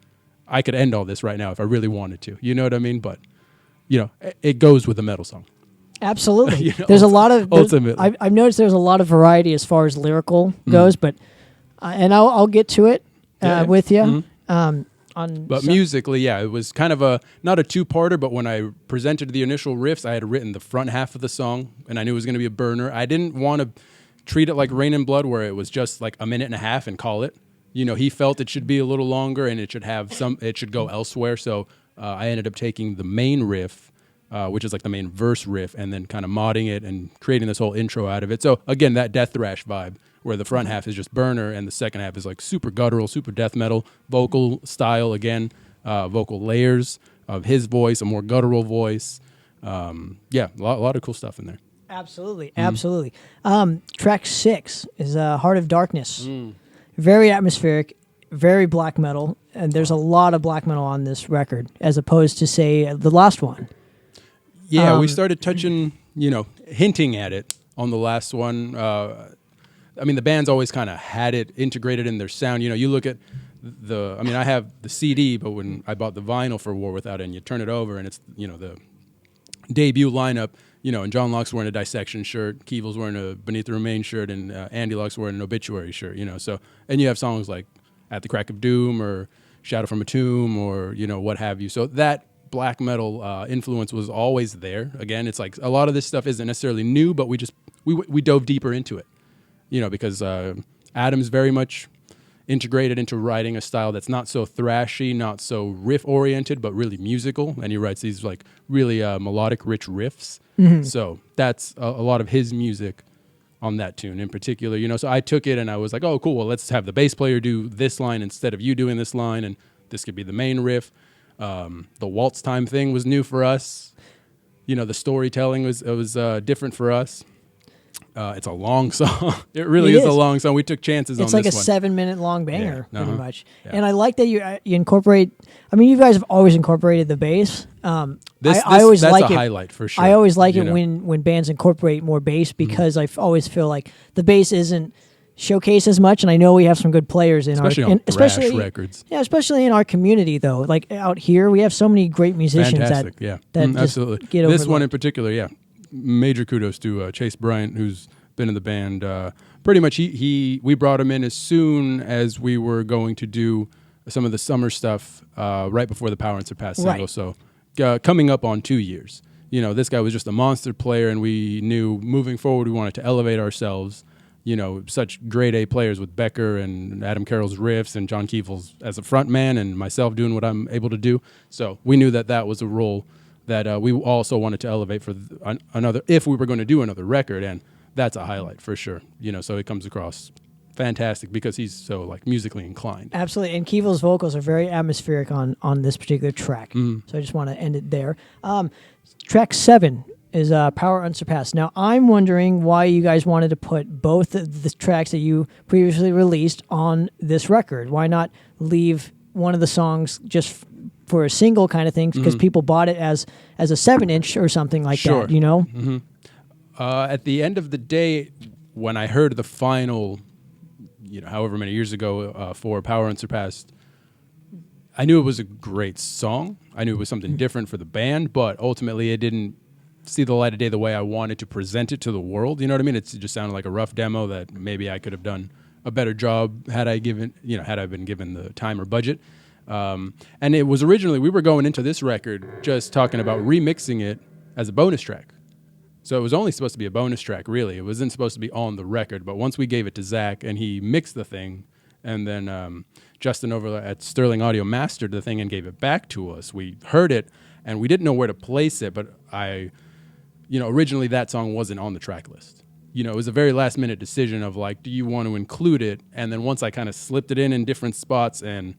Speaker 2: I could end all this right now if I really wanted to, you know what I mean? But, it goes with a metal song.
Speaker 1: Absolutely. There's a lot of...
Speaker 2: Ultimately.
Speaker 1: I've noticed there's a lot of variety as far as lyrical goes, but... and I'll get to it with you.
Speaker 2: But musically, yeah, it was kind of not a two-parter, but when I presented the initial riffs, I had written the front half of the song, and I knew it was going to be a burner. I didn't want to treat it like Rain and Blood, where it was just like a minute and a half and call it. He felt it should be a little longer and it should go elsewhere. So I ended up taking the main riff, which is like the main verse riff, and then kind of modding it and creating this whole intro out of it. So again, that death thrash vibe, where the front half is just burner and the second half is like super guttural, super death metal, vocal style again, vocal layers of his voice, a more guttural voice. Yeah, a lot of cool stuff in there.
Speaker 1: Absolutely, absolutely. Track 6 is Heart of Darkness. Very atmospheric, very black metal, and there's a lot of black metal on this record, as opposed to, say, the last one.
Speaker 2: Yeah, we started touching, hinting at it on the last one. I mean, the band's always kind of had it integrated in their sound. You look at I have the CD, but when I bought the vinyl for War Without End, you turn it over and it's, the debut lineup, and John Locke's wearing a Dissection shirt, Keevel's wearing a Beneath the Remains shirt, and Andy Locke's wearing an Obituary shirt, so, and you have songs like At the Crack of Doom or Shadow from a Tomb or, what have you. So that black metal influence was always there. Again, it's like a lot of this stuff isn't necessarily new, but we dove deeper into it. Because Adam's very much integrated into writing a style that's not so thrashy, not so riff-oriented, but really musical. And he writes these like really melodic, rich riffs. Mm-hmm. So that's a lot of his music on that tune in particular. So I took it and I was like, oh, cool, well, let's have the bass player do this line instead of you doing this line, and this could be the main riff. The waltz time thing was new for us. The storytelling was different for us. It's a long song. It really is a long song. We took chances on this one.
Speaker 1: It's like a 7-minute long banger, pretty much.
Speaker 2: Yeah.
Speaker 1: And I like that you incorporate. I mean, you guys have always incorporated the bass.
Speaker 2: I always that's like a highlight for sure.
Speaker 1: I always like it when bands incorporate more bass, because I always feel like the bass isn't showcased as much. And I know we have some good players in
Speaker 2: especially records.
Speaker 1: Yeah, especially in our community though. Like out here, we have so many great musicians that
Speaker 2: absolutely
Speaker 1: get over
Speaker 2: this one in particular. Yeah. Major kudos to Chase Bryant, who's been in the band. Pretty much, we brought him in as soon as we were going to do some of the summer stuff right before the Power and Surpass single. So coming up on 2 years. This guy was just a monster player, and we knew moving forward we wanted to elevate ourselves. Such grade A players with Becker and Adam Carroll's riffs and John Keefel's as a front man and myself doing what I'm able to do. So we knew that was a role that we also wanted to elevate for another, if we were going to do another record, and that's a highlight for sure. So it comes across fantastic because he's so like musically inclined.
Speaker 1: Absolutely, and Keevel's vocals are very atmospheric on this particular track. So I just want to end it there. Track 7 is Power Unsurpassed. Now I'm wondering why you guys wanted to put both of the tracks that you previously released on this record. Why not leave one of the songs just for a single kind of thing, because people bought it as a 7-inch or something like that,
Speaker 2: Mm-hmm. At the end of the day, when I heard the final, however many years ago for Power Unsurpassed, I knew it was a great song. I knew it was something different for the band, but ultimately it didn't see the light of day the way I wanted to present it to the world. You know what I mean? It just sounded like a rough demo that maybe I could have done a better job had I been given the time or budget. And it was originally, we were going into this record just talking about remixing it as a bonus track. So it was only supposed to be a bonus track, really. It wasn't supposed to be on the record. But once we gave it to Zach and he mixed the thing, and then Justin over at Sterling Audio mastered the thing and gave it back to us, we heard it and we didn't know where to place it. But originally that song wasn't on the track list. It was a very last minute decision of like, do you want to include it? And then once I kind of slipped it in different spots and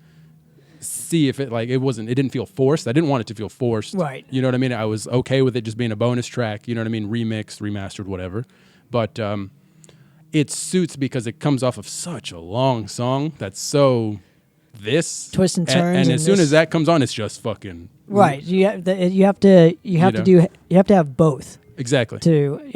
Speaker 2: see if it didn't feel forced. I didn't want it to feel forced.
Speaker 1: Right.
Speaker 2: You know what I mean? I was okay with it just being a bonus track, you know what I mean? Remixed, remastered, whatever. But it suits because it comes off of such a long song that's so
Speaker 1: twists and turns.
Speaker 2: And as soon as that comes on, it's just fucking
Speaker 1: right. You have to have both.
Speaker 2: Exactly.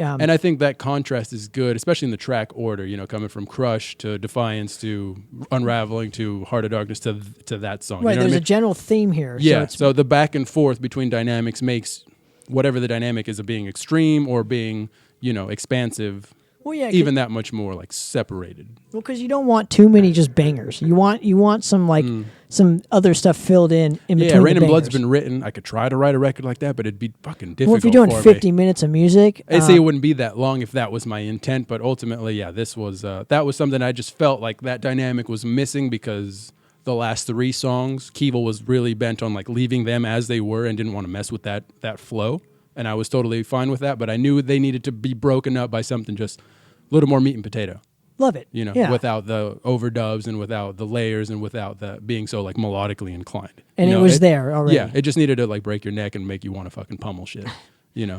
Speaker 1: And
Speaker 2: I think that contrast is good, especially in the track order, coming from Crush to Defiance to Unraveling to Heart of Darkness to that song.
Speaker 1: Right, there's
Speaker 2: a
Speaker 1: general theme here.
Speaker 2: Yeah, so the back and forth between dynamics makes whatever the dynamic is of being extreme or being, expansive.
Speaker 1: Well, yeah,
Speaker 2: even that much more like separated.
Speaker 1: Well, because you don't want too many just bangers. You want some like some other stuff filled in between.
Speaker 2: Yeah, Rain
Speaker 1: the
Speaker 2: and Blood's
Speaker 1: bangers.
Speaker 2: been written. I could try to write a record like that, but it'd be fucking difficult.
Speaker 1: Well, if you're doing
Speaker 2: for
Speaker 1: 50
Speaker 2: me.
Speaker 1: minutes of music,
Speaker 2: I'd say it wouldn't be that long if that was my intent. But ultimately, yeah, this was that was something I just felt like that dynamic was missing because the last 3 songs, Keeval was really bent on like leaving them as they were and didn't want to mess with that flow. And I was totally fine with that, but I knew they needed to be broken up by something just a little more meat and potato.
Speaker 1: love it.
Speaker 2: Without the overdubs and without the layers and without the being so like melodically inclined.
Speaker 1: And it was there already.
Speaker 2: Yeah, it just needed to like break your neck and make you want to fucking pummel shit.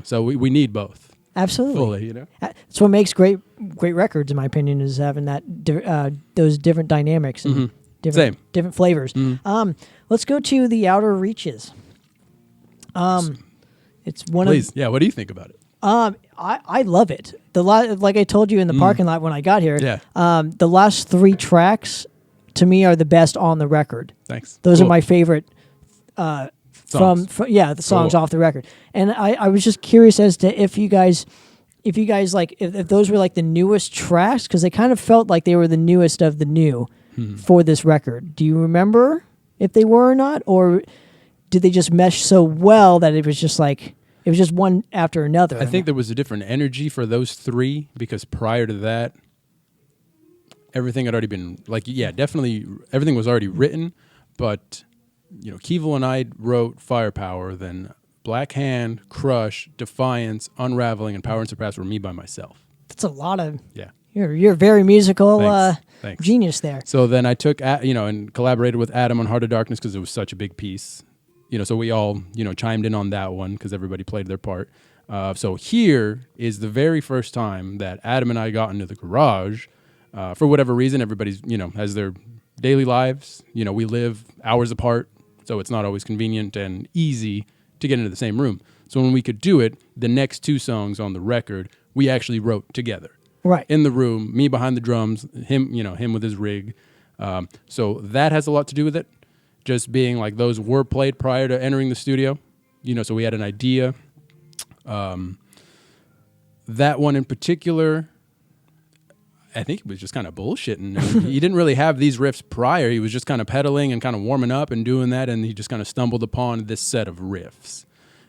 Speaker 2: So we need both.
Speaker 1: Absolutely.
Speaker 2: Fully,
Speaker 1: That's what makes great records, in my opinion, is having that those different dynamics and different flavors. Let's go to The Outer Reaches. It's one
Speaker 2: Please. Yeah, what do you think about it?
Speaker 1: I love it. Like I told you in the parking lot when I got here.
Speaker 2: Yeah.
Speaker 1: The last 3 tracks to me are the best on the record.
Speaker 2: Thanks.
Speaker 1: Those
Speaker 2: Cool.
Speaker 1: are my favorite
Speaker 2: Songs.
Speaker 1: the songs
Speaker 2: Cool.
Speaker 1: off the record. And I was just curious as to if you guys like if those were like the newest tracks, because they kind of felt like they were the newest of the new for this record. Do you remember if they were or not, or did they just mesh so well that it was just like it was just one after another?
Speaker 2: I think there was a different energy for those 3 because prior to that, everything had already been definitely everything was already written, but Keeval and I wrote Firepower, then Black Hand, Crush, Defiance, Unraveling, and Power and Surpass were me by myself.
Speaker 1: That's a lot of
Speaker 2: Yeah.
Speaker 1: You're very musical
Speaker 2: Thanks.
Speaker 1: genius there.
Speaker 2: So then I took and collaborated with Adam on Heart of Darkness because it was such a big piece. So we all chimed in on that one because everybody played their part. So here is the very first time that Adam and I got into the garage. For whatever reason, everybody's has their daily lives. We live hours apart, so it's not always convenient and easy to get into the same room. So when we could do it, the next 2 songs on the record, we actually wrote together.
Speaker 1: Right.
Speaker 2: In the room, me behind the drums, him with his rig. So that has a lot to do with it. Just being like those were played prior to entering the studio. So we had an idea. That one in particular, I think it was just kind of bullshitting. He didn't really have these riffs prior. He was just kind of pedaling and kind of warming up and doing that, and he just kind of stumbled upon this set of riffs.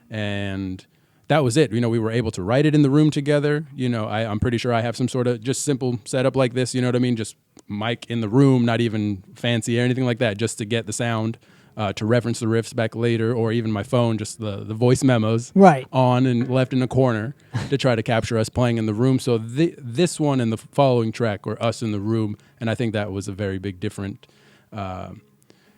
Speaker 2: And that was it. We were able to write it in the room together. I'm pretty sure I have some sort of just simple setup like this, you know what I mean? Just mic in the room, not even fancy or anything like that, just to get the sound, to reference the riffs back later, or even my phone, just the voice memos on and left in a corner to try to capture us playing in the room. So this one and the following track were us in the room, and I think that was a very big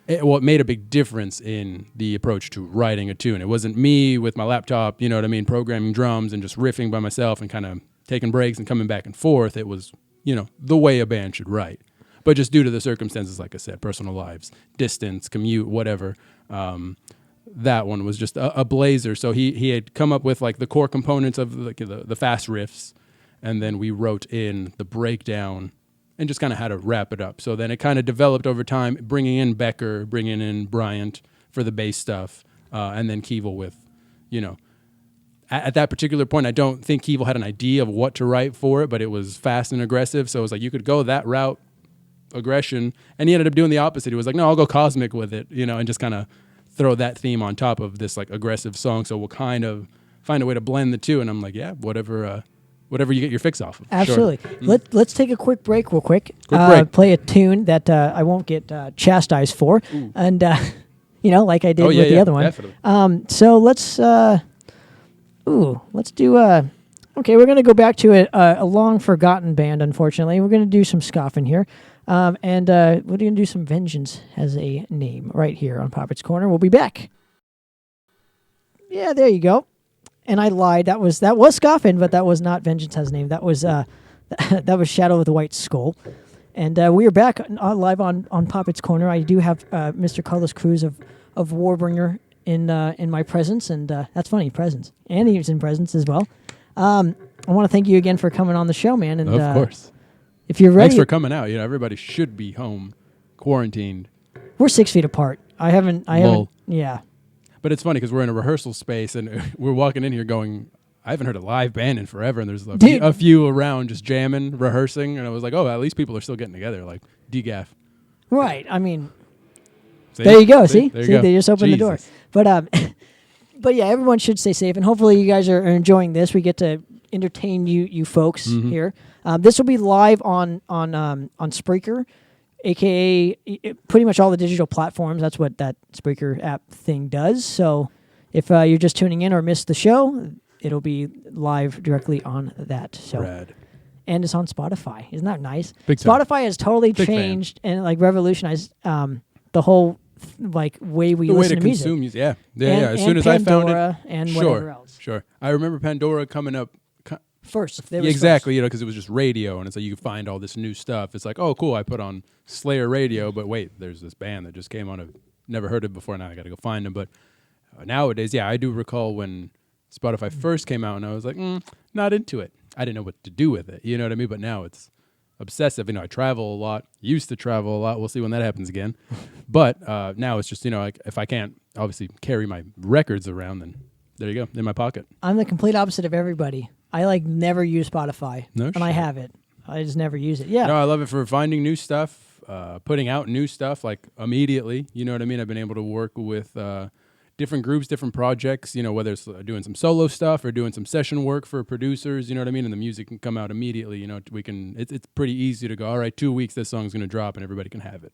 Speaker 2: it made a big difference in the approach to writing a tune. It wasn't me with my laptop, you know what I mean, programming drums and just riffing by myself and kind of taking breaks and coming back and forth. It was, the way a band should write. But just due to the circumstances, like I said, personal lives, distance, commute, whatever, that one was just a blazer. So he had come up with like the core components of the fast riffs, and then we wrote in the breakdown and just kind of had to wrap it up. So then it kind of developed over time, bringing in Becker, bringing in Bryant for the bass stuff, and then Keeval with, at that particular point, I don't think Keeval had an idea of what to write for it, but it was fast and aggressive. So it was like you could go that route, aggression, and he ended up doing the opposite. He was like, no, I'll go cosmic with it, and just kind of throw that theme on top of this like aggressive song. So we'll kind of find a way to blend the two. And I'm like, yeah, whatever you get your fix off of.
Speaker 1: Absolutely.
Speaker 2: Sure.
Speaker 1: Let's take a quick break real quick.
Speaker 2: Quick break.
Speaker 1: Play a tune that I won't get chastised for. Ooh. And, like I did with the other one.
Speaker 2: Definitely.
Speaker 1: So let's do, okay, we're going to go back to a long forgotten band, unfortunately. We're going to do some scoffing here. And we're going to do some Vengeance Has a Name right here on Poppitt's Corner. We'll be back. Yeah, there you go. And I lied. That was Scoffin, but that was not Vengeance Has a Name. That was that was Shadow of the White Skull. And we are back live on Poppitt's Corner. I do have Mr. Carlos Cruz of Warbringer in my presence, and that's funny, presence. And he was in presence as well. I want to thank you again for coming on the show, man. And
Speaker 2: of course.
Speaker 1: If you're ready,
Speaker 2: thanks for coming out. Everybody should be home, quarantined.
Speaker 1: We're 6 feet apart. I haven't. Yeah.
Speaker 2: But it's funny because we're in a rehearsal space and we're walking in here going, I haven't heard a live band in forever, and there's
Speaker 1: Dude.
Speaker 2: a few around just jamming, rehearsing, and I was like, oh, at least people are still getting together, like DGAF.
Speaker 1: Right. I mean,
Speaker 2: See?
Speaker 1: there you go. See,
Speaker 2: there you go.
Speaker 1: They just opened the door.
Speaker 2: Jesus.
Speaker 1: But but yeah, everyone should stay safe, and hopefully you guys are enjoying this. We get to entertain you folks here. This will be live on Spreaker, aka pretty much all the digital platforms. That's what that Spreaker app thing does. So if you're just tuning in or missed the show, it'll be live directly on that. So.
Speaker 2: Rad.
Speaker 1: And it's on Spotify. Isn't that nice?
Speaker 2: Big fan.
Speaker 1: Spotify has totally
Speaker 2: Big
Speaker 1: changed and like revolutionized the whole like way we
Speaker 2: The way
Speaker 1: listen
Speaker 2: to
Speaker 1: to music.
Speaker 2: consume music. Yeah.
Speaker 1: And,
Speaker 2: As soon as I found it.
Speaker 1: and whatever else.
Speaker 2: Sure. I remember Pandora coming up.
Speaker 1: First.
Speaker 2: Yeah, exactly, you know, because it was just radio, and it's like you could find all this new stuff. It's like, oh, cool, I put on Slayer radio, but wait, there's this band that just came on. I've never heard of before, now I got to go find them. But nowadays, yeah, I do recall when Spotify first came out, and I was like, not into it. I didn't know what to do with it, you know what I mean? But now it's obsessive. You know, I travel a lot, used to travel a lot. We'll see when that happens again. But now it's just, you know, like if I can't obviously carry my records around, then there you go, in my pocket.
Speaker 1: I'm the complete opposite of everybody. I like never use Spotify.
Speaker 2: No
Speaker 1: and
Speaker 2: shit.
Speaker 1: I have it. I just never use it. Yeah.
Speaker 2: No, I love it for finding new stuff, putting out new stuff like immediately. You know what I mean? I've been able to work with different groups, different projects, you know, whether it's doing some solo stuff or doing some session work for producers, you know what I mean? And the music can come out immediately. You know, it's pretty easy to go, all right, 2 weeks, this song's going to drop and everybody can have it.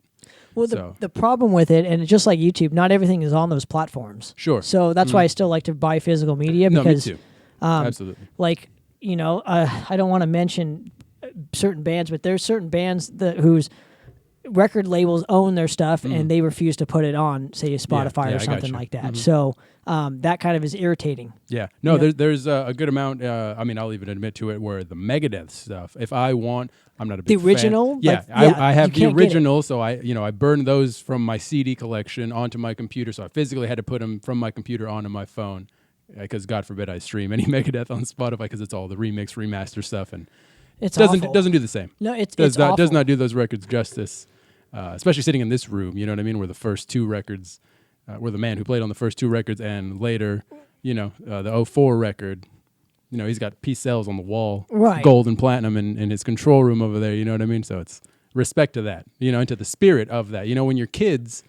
Speaker 1: Well, the problem with it, and it's just like YouTube, not everything is on those platforms.
Speaker 2: Sure.
Speaker 1: So that's why I still like to buy physical media because
Speaker 2: no, me too. Absolutely.
Speaker 1: like, you know, I don't want to mention certain bands, but there's certain bands whose record labels own their stuff and they refuse to put it on, say, Spotify or something like that. So that kind of is irritating.
Speaker 2: Yeah. No, there's a good amount. I mean, I'll even admit to it where the Megadeth stuff, if I want, I'm not a big
Speaker 1: The original?
Speaker 2: fan. Yeah,
Speaker 1: Like,
Speaker 2: I have the
Speaker 1: you can't get it.
Speaker 2: original, so I burned those from my CD collection onto my computer, so I physically had to put them from my computer onto my phone. Because God forbid I stream any Megadeth on Spotify because it's all the remix, remaster stuff, and
Speaker 1: It's
Speaker 2: doesn't
Speaker 1: awful.
Speaker 2: do the same.
Speaker 1: No, it's
Speaker 2: does
Speaker 1: awful.
Speaker 2: not do those records justice. Especially sitting in this room, you know what I mean, where the first two records, where the man who played on the first two records, and later, you know, the 04 record, you know, he's got Peace Cells on the wall,
Speaker 1: Right.
Speaker 2: gold and platinum in his control room over there. You know what I mean? So it's respect to that, you know, and to the spirit of that. You know, when you're kids.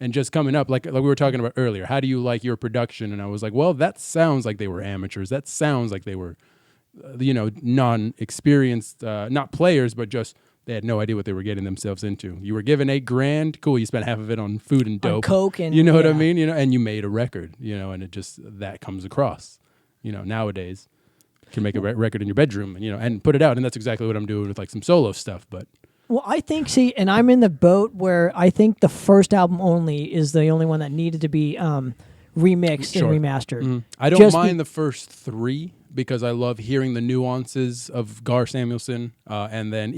Speaker 2: And just coming up, like we were talking about earlier, how do you like your production? And I was like, well, that sounds like they were amateurs. That sounds like they were, you know, non-experienced, not players, but just they had no idea what they were getting themselves into. You were given $8,000, cool. You spent half of it on food and dope,
Speaker 1: On coke, and
Speaker 2: you know what I mean? You know, and you made a record, you know, and it just that comes across. You know, nowadays, you can make a record in your bedroom, and you know, and put it out, and that's exactly what I'm doing with like some solo stuff, but.
Speaker 1: Well, I think, and I'm in the boat where I think the first album only is the only one that needed to be remixed
Speaker 2: Sure.
Speaker 1: and remastered.
Speaker 2: I don't mind the first three because I love hearing the nuances of Gar Samuelson, and then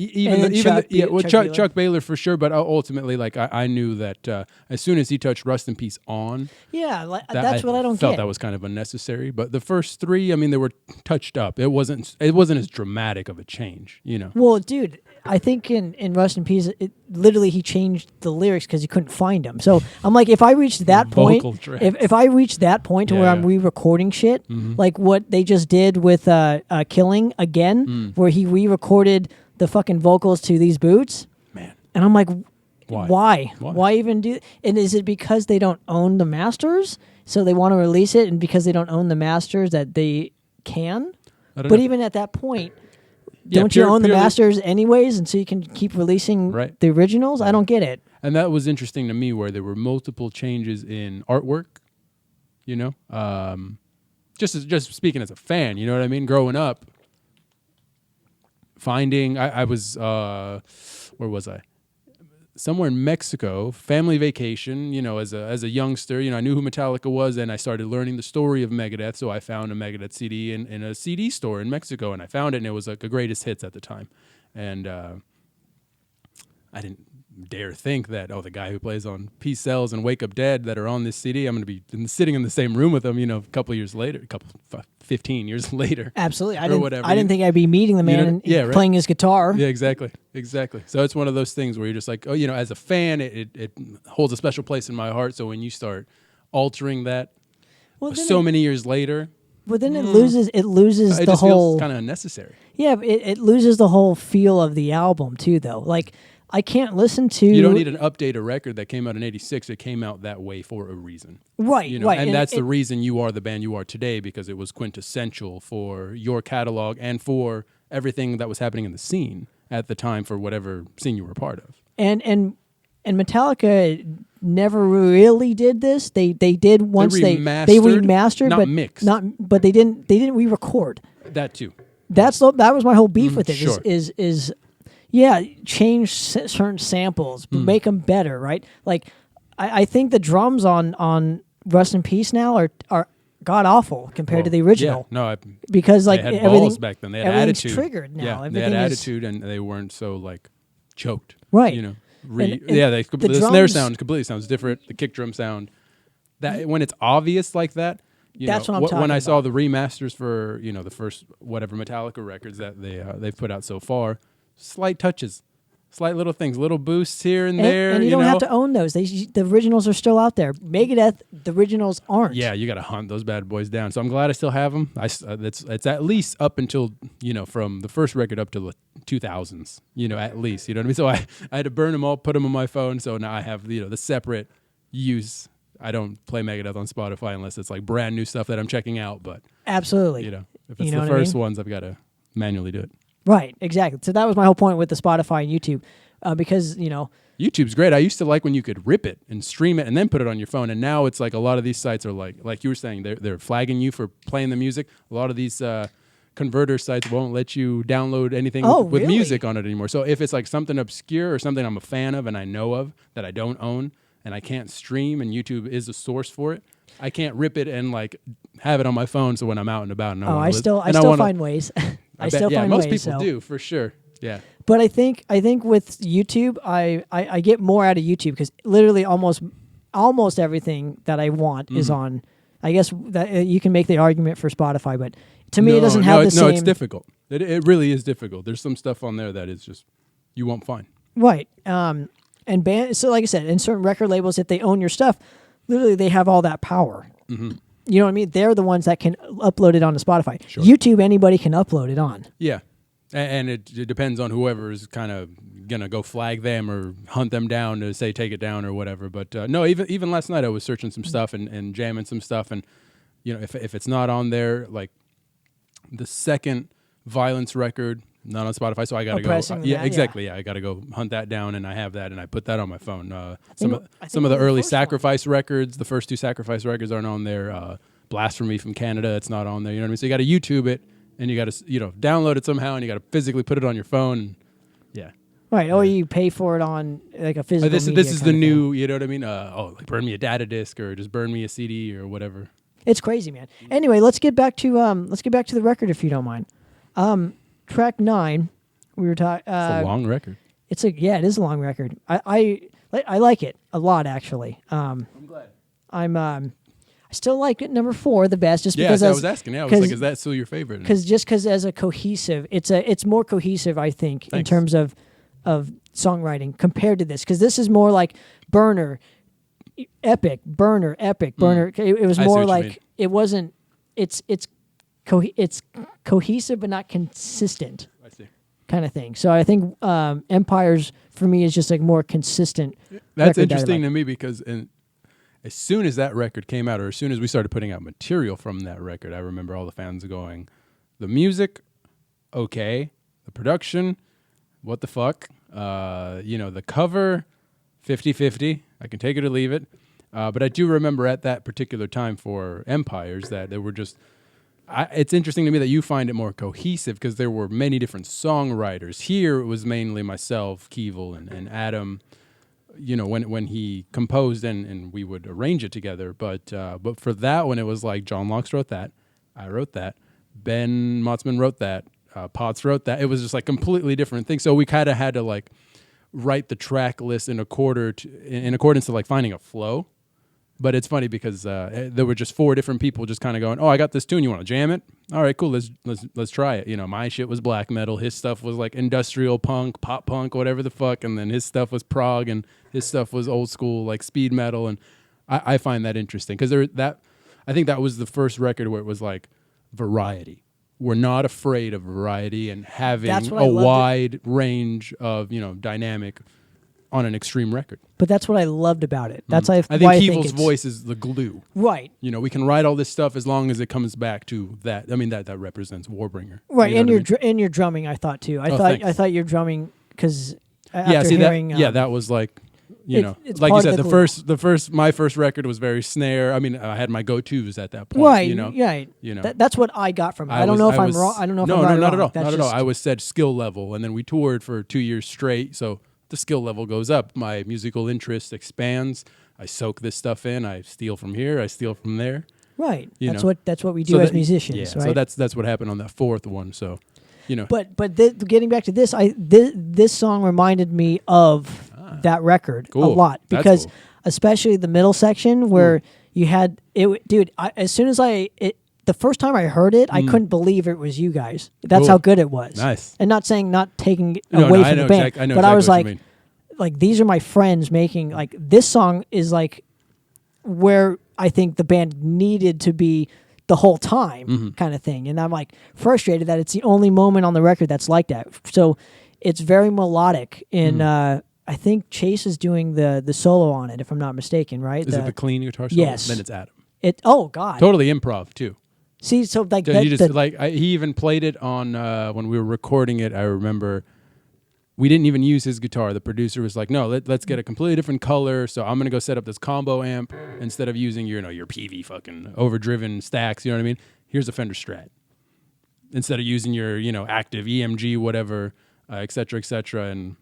Speaker 2: Chuck Baylor for sure. But ultimately, like I knew that as soon as he touched "Rust in Peace" on,
Speaker 1: that's what I don't
Speaker 2: felt
Speaker 1: get.
Speaker 2: that was kind of unnecessary. But the first three, I mean, they were touched up. It wasn't as dramatic of a change, you know.
Speaker 1: Well, dude, I think in Rust in Peace, literally he changed the lyrics because he couldn't find them. So I'm like, if I reached that point, if I reached that point to where I'm re-recording shit, like what they just did with Killing again, where he re-recorded the fucking vocals to These Boots,
Speaker 2: man,
Speaker 1: and I'm like,
Speaker 2: why?
Speaker 1: Why even do? And is it because they don't own the masters, so they want to release it, and because they don't own the masters that they can?
Speaker 2: I don't
Speaker 1: But
Speaker 2: know.
Speaker 1: even at that point.
Speaker 2: Yeah,
Speaker 1: Don't you own the masters anyways, and so you can keep releasing the originals? I don't get it.
Speaker 2: And that was interesting to me, where there were multiple changes in artwork. You know, just speaking as a fan, you know what I mean. Growing up, finding I was where was I? Somewhere in Mexico, family vacation, you know, as a youngster, you know, I knew who Metallica was, and I started learning the story of Megadeth, so I found a Megadeth CD in a CD store in Mexico, and I found it, and it was like a greatest hits at the time. And I didn't dare think that, the guy who plays on Peace Cells and Wake Up Dead that are on this CD, I'm going to be sitting in the same room with them, you know, a couple years later, 15 years later.
Speaker 1: Absolutely. I
Speaker 2: whatever.
Speaker 1: didn't think I'd be meeting the man and playing his guitar.
Speaker 2: Yeah, exactly. So it's one of those things where you're just like, you know, as a fan, it holds a special place in my heart. So when you start altering that many years later,
Speaker 1: But then it loses
Speaker 2: it
Speaker 1: the
Speaker 2: just
Speaker 1: whole
Speaker 2: feels kind of unnecessary.
Speaker 1: Yeah, it loses the whole feel of the album too, though. Like I can't listen to.
Speaker 2: You don't need an updated record that came out in '86. It came out that way for a reason,
Speaker 1: right? Right,
Speaker 2: and that's the reason you are the band you are today, because it was quintessential for your catalog and for everything that was happening in the scene at the time for whatever scene you were a part of.
Speaker 1: And Metallica never really did this. They did once they remastered,
Speaker 2: not
Speaker 1: but
Speaker 2: mixed.
Speaker 1: But they didn't re-record.
Speaker 2: That too.
Speaker 1: That was my whole beef with it.
Speaker 2: Sure.
Speaker 1: Is change certain samples, but make them better, right? Like I think the drums on Rust in Peace now are god awful compared to the original.
Speaker 2: Yeah, no,
Speaker 1: because like
Speaker 2: they had
Speaker 1: everything
Speaker 2: balls back then. They had
Speaker 1: everything's
Speaker 2: attitude.
Speaker 1: triggered now.
Speaker 2: Yeah,
Speaker 1: everything
Speaker 2: they had
Speaker 1: is,
Speaker 2: attitude, and they weren't so like choked.
Speaker 1: Right.
Speaker 2: You know.
Speaker 1: And
Speaker 2: The snare sound completely sounds different. The kick drum sound, that when it's obvious like that,
Speaker 1: that's what I'm talking
Speaker 2: when I
Speaker 1: about.
Speaker 2: saw the remasters for the first whatever Metallica records that they've put out so far, slight touches, slight little things, little boosts here and there.
Speaker 1: And you don't have to own those. The originals are still out there. Megadeth, the originals aren't.
Speaker 2: Yeah, you got to hunt those bad boys down. So I'm glad I still have them. It's at least up until from the first record up to the 2000s. At least what I mean. So I had to burn them all, put them on my phone. So now I have the separate use. I don't play Megadeth on Spotify unless it's like brand new stuff that I'm checking out. But
Speaker 1: absolutely,
Speaker 2: if it's the first ones, I've got to manually do it.
Speaker 1: Right, exactly. So that was my whole point with the Spotify and YouTube, because
Speaker 2: YouTube's great. I used to like when you could rip it and stream it and then put it on your phone, and now it's like a lot of these sites are like you were saying, they're flagging you for playing the music. A lot of these converter sites won't let you download anything with music on it anymore. So if it's like something obscure or something I'm a fan of and I know of that I don't own and I can't stream, and YouTube is a source for it, I can't rip it and like have it on my phone. So when I'm out and about, and
Speaker 1: I still find ways. I still find
Speaker 2: most
Speaker 1: ways.
Speaker 2: people do for sure. Yeah.
Speaker 1: But I think with YouTube, I get more out of YouTube because literally almost everything that I want is on. I guess that you can make the argument for Spotify, but to me, it doesn't have the same.
Speaker 2: No, it's difficult. It really is difficult. There's some stuff on there that is just you won't find.
Speaker 1: Right. And so like I said, in certain record labels, if they own your stuff, literally they have all that power. Mm-hmm. You know what I mean? They're the ones that can upload it onto Spotify. Sure. YouTube, anybody can upload it on.
Speaker 2: Yeah. And it depends on whoever is kind of going to go flag them or hunt them down to say take it down or whatever. But no, even last night I was searching some stuff and jamming some stuff. And, if it's not on there, like the second Violence record, not on Spotify, so I got to go. Exactly. Yeah, I got to go hunt that down, and I have that, and I put that on my phone. Some of the early Sacrifice records, the first two Sacrifice records aren't on there. Blasphemy from Canada, it's not on there. You know what I mean? So you got to YouTube it, and you got to download it somehow, and you got to physically put it on your phone. Yeah.
Speaker 1: Right, or you pay for it on like a physical.
Speaker 2: This is the new. You know what I mean? Like burn me a data disc, or just burn me a CD, or whatever.
Speaker 1: It's crazy, man. Anyway, let's get back to the record if you don't mind. Track 9, we were talking.
Speaker 2: It's a long record.
Speaker 1: It is a long record. I like it a lot, actually.
Speaker 2: I'm glad.
Speaker 1: I still like it, number 4 the best, just because
Speaker 2: I was asking. Yeah, I was like, is that still your favorite?
Speaker 1: Because as a cohesive, it's more cohesive, I think, in terms of songwriting compared to this, because this is more like Burner, epic, Burner, epic, Burner. It was more like it wasn't. It's cohesive but not consistent.
Speaker 2: I see.
Speaker 1: Kind of thing. So I think Empires for me is just like more consistent.
Speaker 2: That's interesting to me because as soon as that record came out, or as soon as we started putting out material from that record, I remember all the fans going, the music, okay, the production, what the fuck, the cover, 50-50. I can take it or leave it. But I do remember at that particular time for Empires that there were just... it's interesting to me that you find it more cohesive because there were many different songwriters. Here it was mainly myself, Keevel, and Adam, when he composed and we would arrange it together. But for that one, it was like John Locks wrote that, I wrote that, Ben Motzman wrote that, Potts wrote that. It was just like completely different things. So we kind of had to like write the track list in accordance to like finding a flow. But it's funny because there were just 4 different people just kind of going, "Oh, I got this tune. You want to jam it? All right, cool. Let's try it." My shit was black metal. His stuff was like industrial punk, pop punk, whatever the fuck. And then his stuff was prog, and his stuff was old school like speed metal. And I find that interesting because I think that was the first record where it was like variety. We're not afraid of variety and having
Speaker 1: a
Speaker 2: wide range of, dynamic on an extreme record.
Speaker 1: But that's what I loved about it. That's
Speaker 2: I think Keevel's voice is the glue.
Speaker 1: Right.
Speaker 2: We can write all this stuff as long as it comes back to that. I mean, that represents Warbringer.
Speaker 1: Right, and your drumming, I thought too. I thought your drumming, because
Speaker 2: that was like,
Speaker 1: it's
Speaker 2: like you said, my first record was very snare. I mean, I had my go-tos at that point.
Speaker 1: Right, right. That's what I got from it. I don't know if I'm wrong. I don't know if I'm right.
Speaker 2: No, not at all. Not at all. I was said skill level, and then we toured for 2 years straight, so the skill level goes up. My musical interest expands. I soak this stuff in. I steal from here. I steal from there.
Speaker 1: Right. That's what we do as musicians.
Speaker 2: Yeah.
Speaker 1: Right?
Speaker 2: So that's what happened on that fourth one. So,
Speaker 1: But getting back to this, this song reminded me of that record a lot, because especially the middle section where you had it, dude. As soon as the first time I heard it, I couldn't believe it was you guys. That's how good it was.
Speaker 2: Nice.
Speaker 1: And not taking away from the band, but I was like, these are my friends making, like, this song is like where I think the band needed to be the whole time, kind of thing. And I'm like frustrated that it's the only moment on the record that's like that. So it's very melodic. And I think Chase is doing the solo on it, if I'm not mistaken, right?
Speaker 2: Is it the clean guitar solo?
Speaker 1: Yes.
Speaker 2: Then it's Adam.
Speaker 1: Oh God.
Speaker 2: Totally improv too.
Speaker 1: See, so like
Speaker 2: he even played it on when we were recording it. I remember we didn't even use his guitar. The producer was like, "No, let's get a completely different color." So I'm gonna go set up this combo amp instead of using your PV fucking overdriven stacks. You know what I mean? Here's a Fender Strat instead of using your active EMG whatever, et cetera, et cetera. And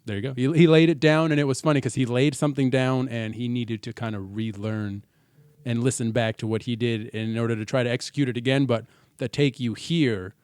Speaker 2: there you go. He laid it down, and it was funny because he laid something down and he needed to kind of relearn and listen back to what he did in order to try to execute it again. But the take you hear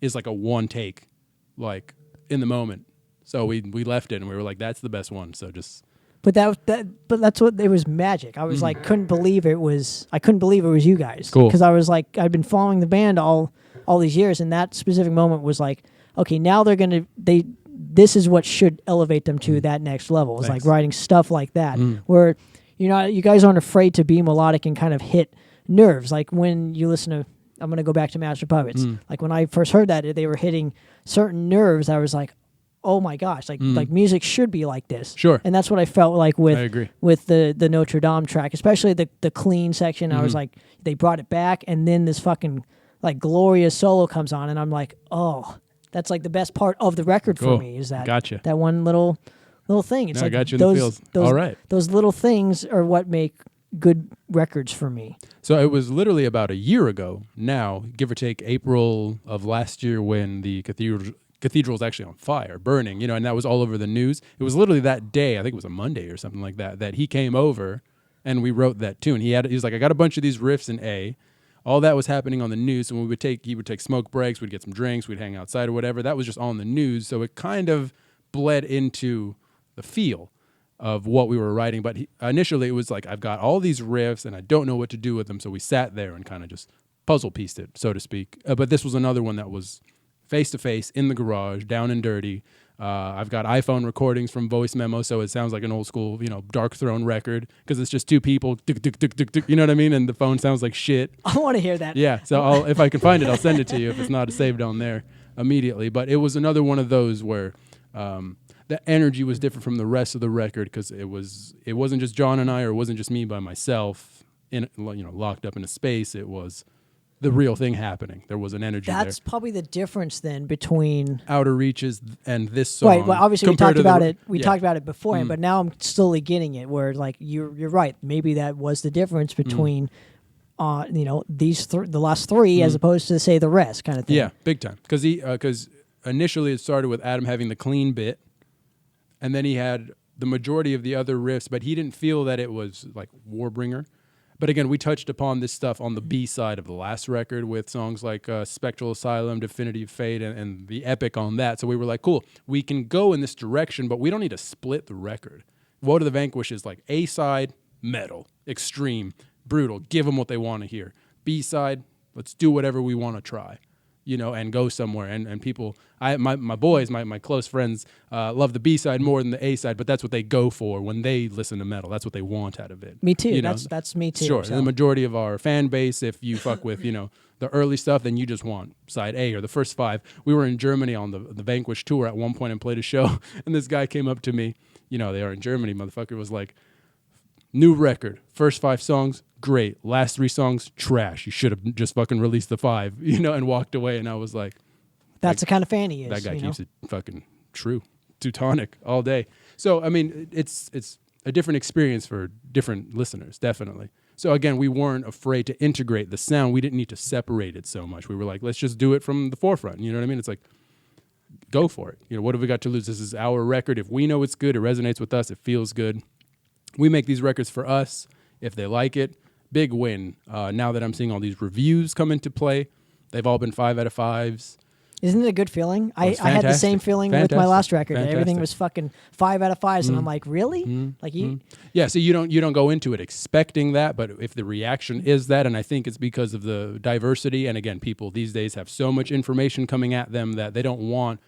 Speaker 2: is like a one take, like in the moment. So we left it and we were like, that's the best one. So just.
Speaker 1: But that's what it was, magic. I was like, couldn't believe it was you guys.
Speaker 2: Cool.
Speaker 1: Because I was like, I'd been following the band all these years, and that specific moment was like, okay, now this is what should elevate them to that next level. It's like writing stuff like that, where you guys aren't afraid to be melodic and kind of hit nerves. Like when you listen to, I'm going to go back to Master Puppets. Like when I first heard that, they were hitting certain nerves. I was like, oh my gosh, like music should be like this.
Speaker 2: Sure.
Speaker 1: And that's what I felt like with
Speaker 2: the
Speaker 1: Notre Dame track, especially the clean section. I was like, they brought it back, and then this fucking like glorious solo comes on, and I'm like, oh, that's like the best part of the record for me, is that that one little thing. It's like
Speaker 2: got you in the feels. All right.
Speaker 1: Those little things are what make good records for me.
Speaker 2: So it was literally about a year ago now, give or take April of last year, when the cathedral was actually on fire, burning, and that was all over the news. It was literally that day, I think it was a Monday or something like that, that he came over and we wrote that tune. He was like, I got a bunch of these riffs in A. All that was happening on the news, and he would take smoke breaks, we'd get some drinks, we'd hang outside or whatever. That was just on the news, so it kind of bled into the feel of what we were writing. But initially it was like, I've got all these riffs and I don't know what to do with them, so we sat there and kind of just puzzle pieced it, so to speak. But this was another one that was face-to-face in the garage, down and dirty. I've got iPhone recordings from voice memos, so it sounds like an old school, Dark Throne record, because it's just two people, you know what I mean? And the phone sounds like shit.
Speaker 1: I want to hear that.
Speaker 2: Yeah, so if I can find it, I'll send it to you if it's not saved on there immediately. But it was another one of those where the energy was different from the rest of the record, because it wasn't just John and I, or it wasn't just me by myself, locked up in a space. It was the real thing happening. There was an energy there.
Speaker 1: That's probably the difference then between
Speaker 2: Outer Reaches and this song.
Speaker 1: Right. Well, obviously we talked about it. We talked about it beforehand, but now I'm slowly getting it. Where like you're right. Maybe that was the difference between, the last three as opposed to say the rest kind of thing.
Speaker 2: Yeah, big time. Because initially it started with Adam having the clean bit, and then he had the majority of the other riffs, but he didn't feel that it was like Warbringer. But again, we touched upon this stuff on the B side of the last record with songs like Spectral Asylum, Divinity of Fate, and the epic on that. So we were like, cool, we can go in this direction, but we don't need to split the record. Woe to the Vanquish is like A side, metal, extreme, brutal, give them what they want to hear. B side, let's do whatever we want to try. and go somewhere. And people, my boys, my close friends, love the B-side more than the A-side, but that's what they go for when they listen to metal. That's what they want out of it.
Speaker 1: Me too. That's me too.
Speaker 2: Sure.
Speaker 1: So.
Speaker 2: The majority of our fan base, if you fuck with, the early stuff, then you just want side A or the first 5. We were in Germany on the Vanquish tour at one point and played a show, and this guy came up to me. They are in Germany. Motherfucker was like, new record, first 5 songs, great. Last 3 songs, trash. You should have just fucking released the 5, and walked away. And I was like,
Speaker 1: that's the kind of fan he is.
Speaker 2: That guy keeps it fucking true, Teutonic all day. So, I mean, it's a different experience for different listeners, definitely. So again, we weren't afraid to integrate the sound. We didn't need to separate it so much. We were like, let's just do it from the forefront. You know what I mean? It's like, go for it. What have we got to lose? This is our record. If we know it's good, it resonates with us, it feels good. We make these records for us. If they like it, big win. Now that I'm seeing all these reviews come into play, they've all been 5 out of 5s.
Speaker 1: Isn't it a good feeling? I had the same feeling with my last record.
Speaker 2: Fantastic.
Speaker 1: Everything was fucking 5 out of 5s, and I'm like, really? Like you?
Speaker 2: Yeah. So you don't go into it expecting that, but if the reaction is that, and I think it's because of the diversity, and again, people these days have so much information coming at them that they don't want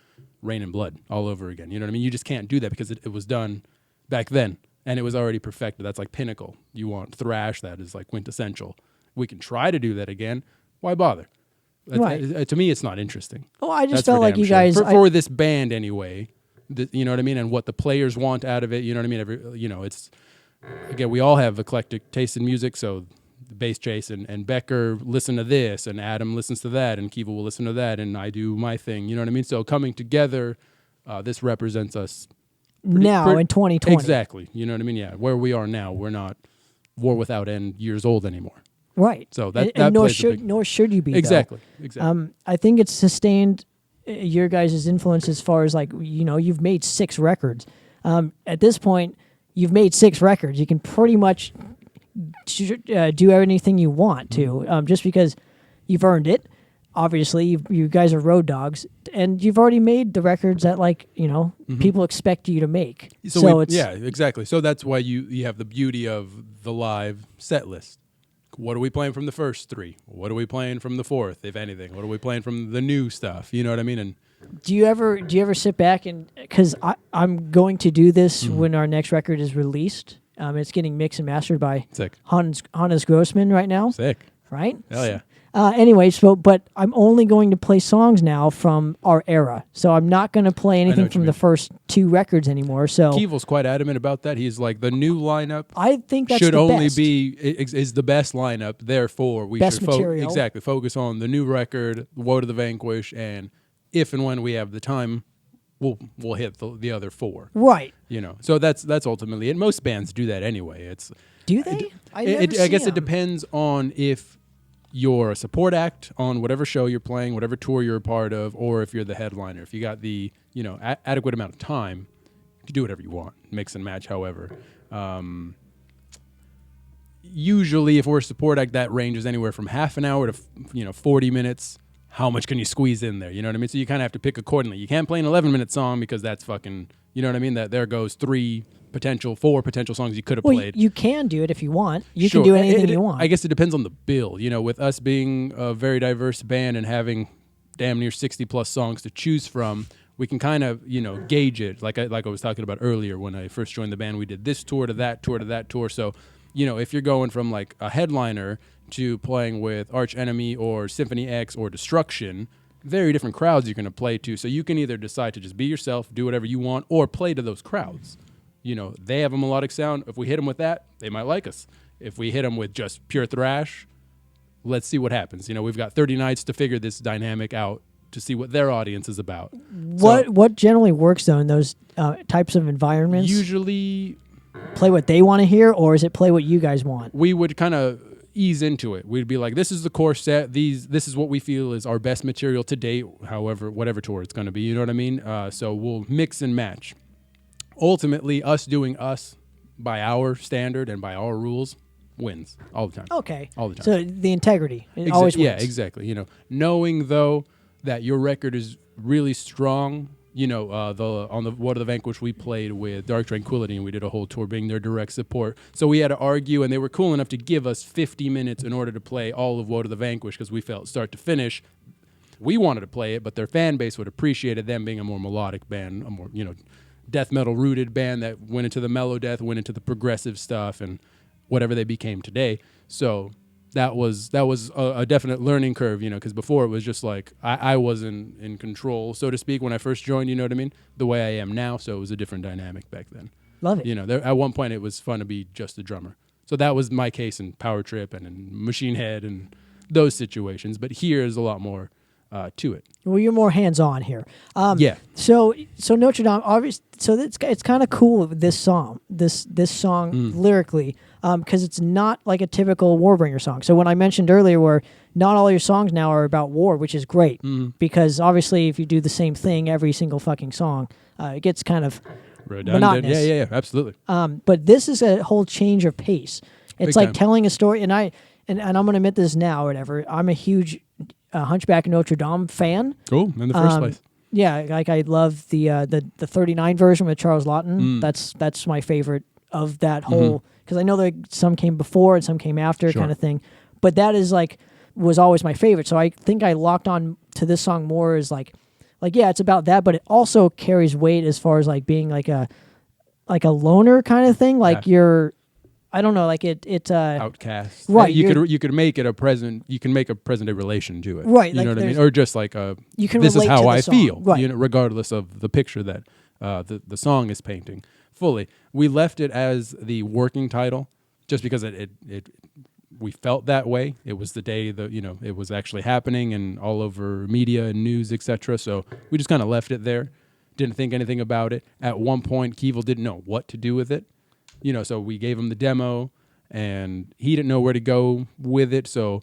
Speaker 2: Rain and Blood all over again. You know what I mean? You just can't do that because it was done back then, and it was already perfected. That's like pinnacle. You want thrash that is like quintessential. We can try to do that again. Why bother?
Speaker 1: Right.
Speaker 2: To me, it's not interesting.
Speaker 1: Oh, I just felt like you guys
Speaker 2: for this band anyway. You know what I mean, and what the players want out of it. You know what I mean. It's again, we all have eclectic taste in music. So, Bass Chase and Becker listen to this, and Adam listens to that, and Kiva will listen to that, and I do my thing. You know what I mean. So coming together, this represents us
Speaker 1: now in 2020.
Speaker 2: Exactly. You know what I mean. Yeah, where we are now, we're not War Without End years old anymore.
Speaker 1: Right.
Speaker 2: So that
Speaker 1: nor should you be.
Speaker 2: Exactly.
Speaker 1: Though.
Speaker 2: Exactly.
Speaker 1: I think it's sustained your guys' influence as far as like you've made 6 records. At this point, you've made 6 records. You can pretty much do anything you want to, just because you've earned it. Obviously, you guys are road dogs, and you've already made the records that people expect you to make. So it's
Speaker 2: exactly. So that's why you have the beauty of the live set list. What are we playing from the first 3? What are we playing from the 4th, if anything? What are we playing from the new stuff? You know what I mean? And
Speaker 1: do you ever sit back and because I'm going to do this when our next record is released. It's getting mixed and mastered by Hannes Grossman right now.
Speaker 2: Sick.
Speaker 1: Right?
Speaker 2: Hell yeah.
Speaker 1: Anyway, but I'm only going to play songs now from our era. So I'm not going to play anything from the first 2 records anymore. So
Speaker 2: Keevel's quite adamant about that. He's like, the new lineup
Speaker 1: I think that's
Speaker 2: should
Speaker 1: the
Speaker 2: only
Speaker 1: best.
Speaker 2: is the best lineup. Therefore, we
Speaker 1: best
Speaker 2: should
Speaker 1: material.
Speaker 2: focus on the new record, Woe to the Vanquish, and if and when we have the time, we'll hit the other 4.
Speaker 1: Right.
Speaker 2: So that's ultimately it. Most bands do that anyway.
Speaker 1: Do they?
Speaker 2: I guess it depends on if you're a support act on whatever show you're playing, whatever tour you're a part of, or if you're the headliner. If you got the adequate amount of time, you can do whatever you want, mix and match. However, usually if we're a support act, that ranges anywhere from half an hour to 40 minutes. How much can you squeeze in there? You know what I mean? So you kind of have to pick accordingly. You can't play an 11-minute song because that's fucking, you know what I mean? That there goes 4 potential songs you could have played.
Speaker 1: You can do it if you want. You can do anything you want.
Speaker 2: I guess it depends on the bill. With us being a very diverse band and having damn near 60+ songs to choose from, we can kind of, gauge it. Like I was talking about earlier when I first joined the band, we did this tour to that tour to that tour. So, if you're going from like a headliner to playing with Arch Enemy or Symphony X or Destruction, very different crowds you're going to play to. So you can either decide to just be yourself, do whatever you want, or play to those crowds. They have a melodic sound. If we hit them with that, they might like us. If we hit them with just pure thrash, let's see what happens. We've got 30 nights to figure this dynamic out to see what their audience is about.
Speaker 1: What generally works, though, in those types of environments?
Speaker 2: Usually
Speaker 1: play what they want to hear, or is it play what you guys want?
Speaker 2: We would kind of ease into it. We'd be like, this is the core set. This is what we feel is our best material to date, whatever tour it's going to be. You know what I mean? So we'll mix and match. Ultimately, us doing us by our standard and by our rules wins all the time.
Speaker 1: Okay.
Speaker 2: All the time.
Speaker 1: So the integrity always wins.
Speaker 2: Yeah, exactly. Knowing though that your record is really strong. On the What of the Vanquish, we played with Dark Tranquility, and we did a whole tour being their direct support. So we had to argue, and they were cool enough to give us 50 minutes in order to play all of What of the Vanquish because we felt start to finish. we wanted to play it, but their fan base would appreciate it, them being a more melodic band, a more, death metal rooted band that went into the mellow death, went into the progressive stuff and whatever they became today. So that was a definite learning curve, because before it was just like I wasn't in control, so to speak, when I first joined, you know what I mean? The way I am now, so it was a different dynamic back then.
Speaker 1: Love it.
Speaker 2: At one point it was fun to be just a drummer. So that was my case in Power Trip and in Machine Head and those situations. But here is a lot more to it.
Speaker 1: Well, you're more hands-on here.
Speaker 2: Yeah.
Speaker 1: So Notre Dame, obviously, so it's kind of cool with this song, this song lyrically, because it's not like a typical Warbringer song. So when I mentioned earlier where not all your songs now are about war, which is great, because obviously if you do the same thing every single fucking song, it gets kind of
Speaker 2: redundant.
Speaker 1: Monotonous.
Speaker 2: Yeah, absolutely.
Speaker 1: But this is a whole change of pace. It's
Speaker 2: Big
Speaker 1: like
Speaker 2: time.
Speaker 1: telling a story, and I'm going to admit this now or whatever. I'm a huge Hunchback of Notre Dame fan.
Speaker 2: Cool, in the first place.
Speaker 1: Yeah, like I love the 39 version with Charles Lawton. That's my favorite of that whole, because I know that some came before and some came after kind of thing. But that is was always my favorite. So I think I locked on to this song more as like yeah, it's about that, but it also carries weight as far as like being like a loner kind of thing. Like you're, I don't know, like it
Speaker 2: outcast.
Speaker 1: Right.
Speaker 2: You could make it a present. You can make a present day relation to it.
Speaker 1: Right.
Speaker 2: You
Speaker 1: like
Speaker 2: know what I mean? Or just like
Speaker 1: you can
Speaker 2: this is
Speaker 1: relate
Speaker 2: how
Speaker 1: to the
Speaker 2: I
Speaker 1: song.
Speaker 2: feel.
Speaker 1: Right.
Speaker 2: Regardless of the picture that the song is painting fully. We left it as the working title just because we felt that way. It was the day it was actually happening and all over media and news, etc. So we just kind of left it there. Didn't think anything about it. At one point, Keevil didn't know what to do with it. So we gave him the demo, and he didn't know where to go with it. So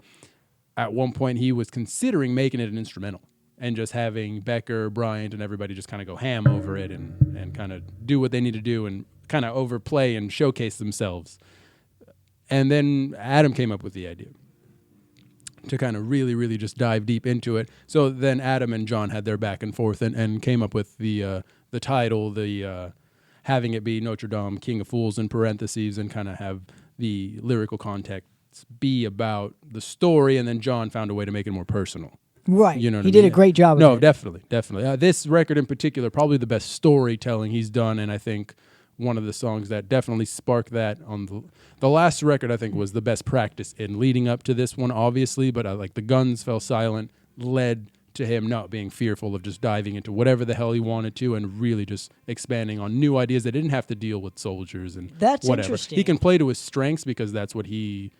Speaker 2: at one point, he was considering making it an instrumental and just having Becker, Bryant, and everybody just kind of go ham over it and kind of do what they need to do and kind of overplay and showcase themselves. And then Adam came up with the idea to kind of really, really just dive deep into it. So then Adam and John had their back and forth and came up with the title, having it be Notre Dame, King of Fools in parentheses, and kind of have the lyrical context be about the story. And then John found a way to make it more personal.
Speaker 1: Right.
Speaker 2: You know what
Speaker 1: he
Speaker 2: I
Speaker 1: did
Speaker 2: mean?
Speaker 1: a great job
Speaker 2: No,
Speaker 1: of it.
Speaker 2: definitely. This record in particular, probably the best storytelling he's done, and I think one of the songs that definitely sparked that on the last record, I think, was the best practice in leading up to this one, obviously, but like The Guns Fell Silent led to him not being fearful of just diving into whatever the hell he wanted to and really just expanding on new ideas that didn't have to deal with soldiers and
Speaker 1: That's
Speaker 2: whatever.
Speaker 1: interesting.
Speaker 2: He can play to his strengths because that's what he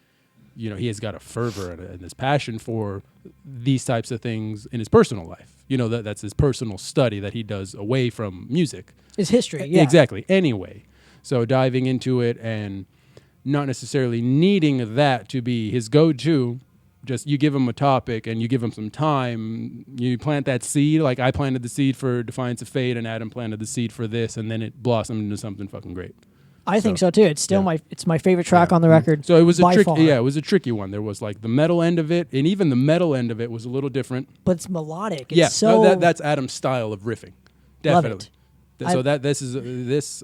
Speaker 2: has got a fervor and this passion for these types of things in his personal life. That's his personal study that he does away from music.
Speaker 1: His history, yeah.
Speaker 2: Exactly. Anyway, so diving into it and not necessarily needing that to be his go-to, just you give him a topic and you give him some time, you plant that seed, like I planted the seed for Defiance of Fate and Adam planted the seed for this, and then it blossomed into something fucking great.
Speaker 1: I think so too. It's still my favorite track on the record.
Speaker 2: So it was
Speaker 1: by far.
Speaker 2: it was a tricky one. There was like the metal end of it, and even the metal end of it was a little different.
Speaker 1: But it's melodic. It's
Speaker 2: that's Adam's style of riffing. Definitely.
Speaker 1: Love it.
Speaker 2: This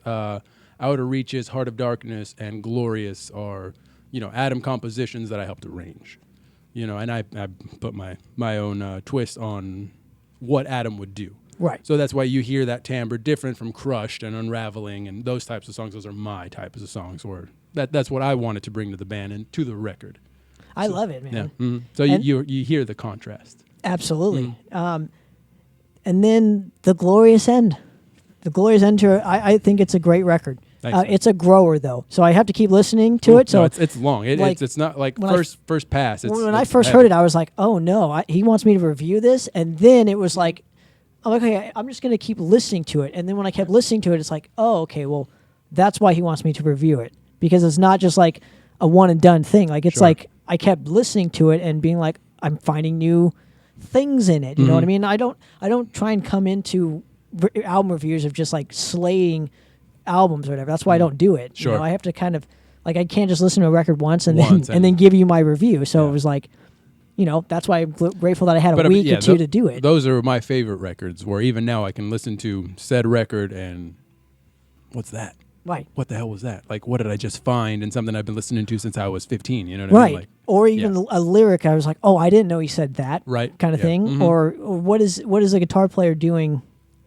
Speaker 2: Outer Reaches, Heart of Darkness, and Glorious are, Adam compositions that I helped arrange. And I put my own twist on what Adam would do.
Speaker 1: Right.
Speaker 2: So that's why you hear that timbre different from Crushed and Unraveling and those types of songs. Those are my types of songs where that's what I wanted to bring to the band and to the record.
Speaker 1: I love it, man.
Speaker 2: Yeah. Mm-hmm. So you hear the contrast.
Speaker 1: Absolutely. And then The Glorious End. The Glorious End to I think it's a great record.
Speaker 2: Thanks,
Speaker 1: it's a grower though, so I have to keep listening to it. So
Speaker 2: no, it's long. It's not like first pass.
Speaker 1: When I first heard it, I was like, oh no, he wants me to review this, and then it was like, oh, okay, I'm just gonna keep listening to it. And then when I kept listening to it, it's like, oh, okay, well, that's why he wants me to review it, because it's not just like a one and done thing. Like it's like I kept listening to it and being like, I'm finding new things in it. You know what I mean? I don't try and come into album reviews of just like slaying albums or whatever. That's why I don't do it.
Speaker 2: Sure.
Speaker 1: I have to kind of like, I can't just listen to a record once and then give you my review. So it was like, that's why I'm grateful that I had a week or two to do it.
Speaker 2: Those are my favorite records where even now I can listen to said record and what's that?
Speaker 1: Right.
Speaker 2: what the hell was that? Like, what did I just find? And something I've been listening to since I was 15. You know what I mean?
Speaker 1: Right.
Speaker 2: Like,
Speaker 1: Or even a lyric, I was like, oh, I didn't know he said that.
Speaker 2: Right.
Speaker 1: Kind of
Speaker 2: Yeah.
Speaker 1: thing.
Speaker 2: Mhm.
Speaker 1: Or what is a guitar player doing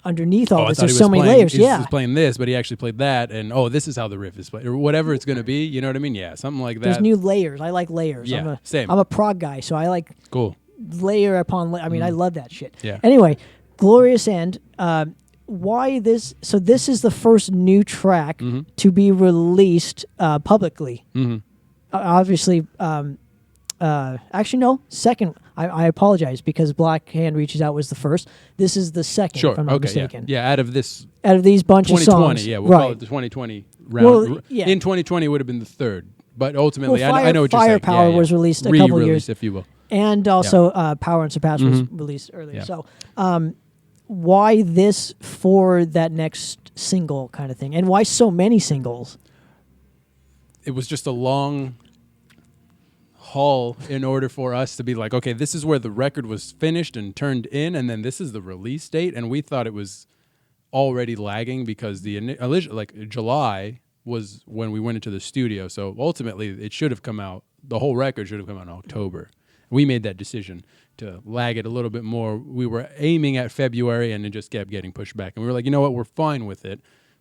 Speaker 1: underneath all
Speaker 2: I
Speaker 1: this?
Speaker 2: thought he
Speaker 1: There's
Speaker 2: was
Speaker 1: so many
Speaker 2: playing-
Speaker 1: layers.
Speaker 2: He
Speaker 1: Yeah.
Speaker 2: was playing this, but he actually played that. And, this is how the riff is played. Or whatever it's going to be. You know what I mean? Yeah, something like that.
Speaker 1: There's new layers. I like layers.
Speaker 2: Yeah, same.
Speaker 1: I'm a prog guy, so I like
Speaker 2: Cool.
Speaker 1: layer upon layer. I mean, I love that shit.
Speaker 2: Yeah.
Speaker 1: Anyway, Glorious End. Why this? So this is the first new track
Speaker 2: Mm-hmm.
Speaker 1: to be released publicly.
Speaker 2: Mm-hmm.
Speaker 1: Obviously, actually no, second. I apologize because Black Hand Reaches Out was the first. This is the second,
Speaker 2: Sure.
Speaker 1: if I'm not
Speaker 2: Okay.
Speaker 1: mistaken.
Speaker 2: Yeah. Out of this
Speaker 1: Out of these bunch of
Speaker 2: 2020,
Speaker 1: songs,
Speaker 2: yeah, we'll
Speaker 1: right?
Speaker 2: call it the 2020 round.
Speaker 1: Well, yeah.
Speaker 2: In 2020 would have been the third, but ultimately,
Speaker 1: Well,
Speaker 2: I know what you're saying.
Speaker 1: Firepower was released a couple
Speaker 2: Re-released,
Speaker 1: years,
Speaker 2: if you will.
Speaker 1: and also Power and Surpass was released earlier.
Speaker 2: Yeah.
Speaker 1: So, why this for that next single kind of thing, and why so many singles?
Speaker 2: It was just a long haul in order for us to be like, okay, this is where the record was finished and turned in, and then this is the release date, and we thought it was already lagging because July was when we went into the studio. So ultimately, it should have come out. The whole record should have come out in October. We made that decision to lag it a little bit more. We were aiming at February, and it just kept getting pushed back. And we were like, you know what? We're fine with it.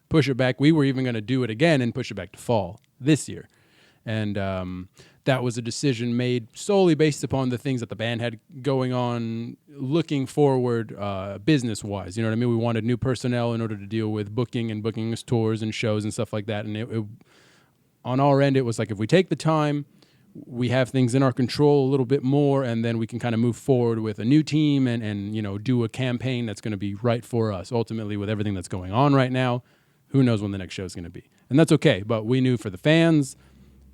Speaker 2: Push it back. We were even going to do it again and push it back to fall this year. And that was a decision made solely based upon the things that the band had going on, looking forward business-wise. You know what I mean? We wanted new personnel in order to deal with booking us tours and shows and stuff like that. And it, on our end, it was like, if we take the time, we have things in our control a little bit more, and then we can kind of move forward with a new team and you know, do a campaign that's going to be right for us. Ultimately, with everything that's going on right now, who knows when the next show is going to be. And that's okay, but we knew for the fans,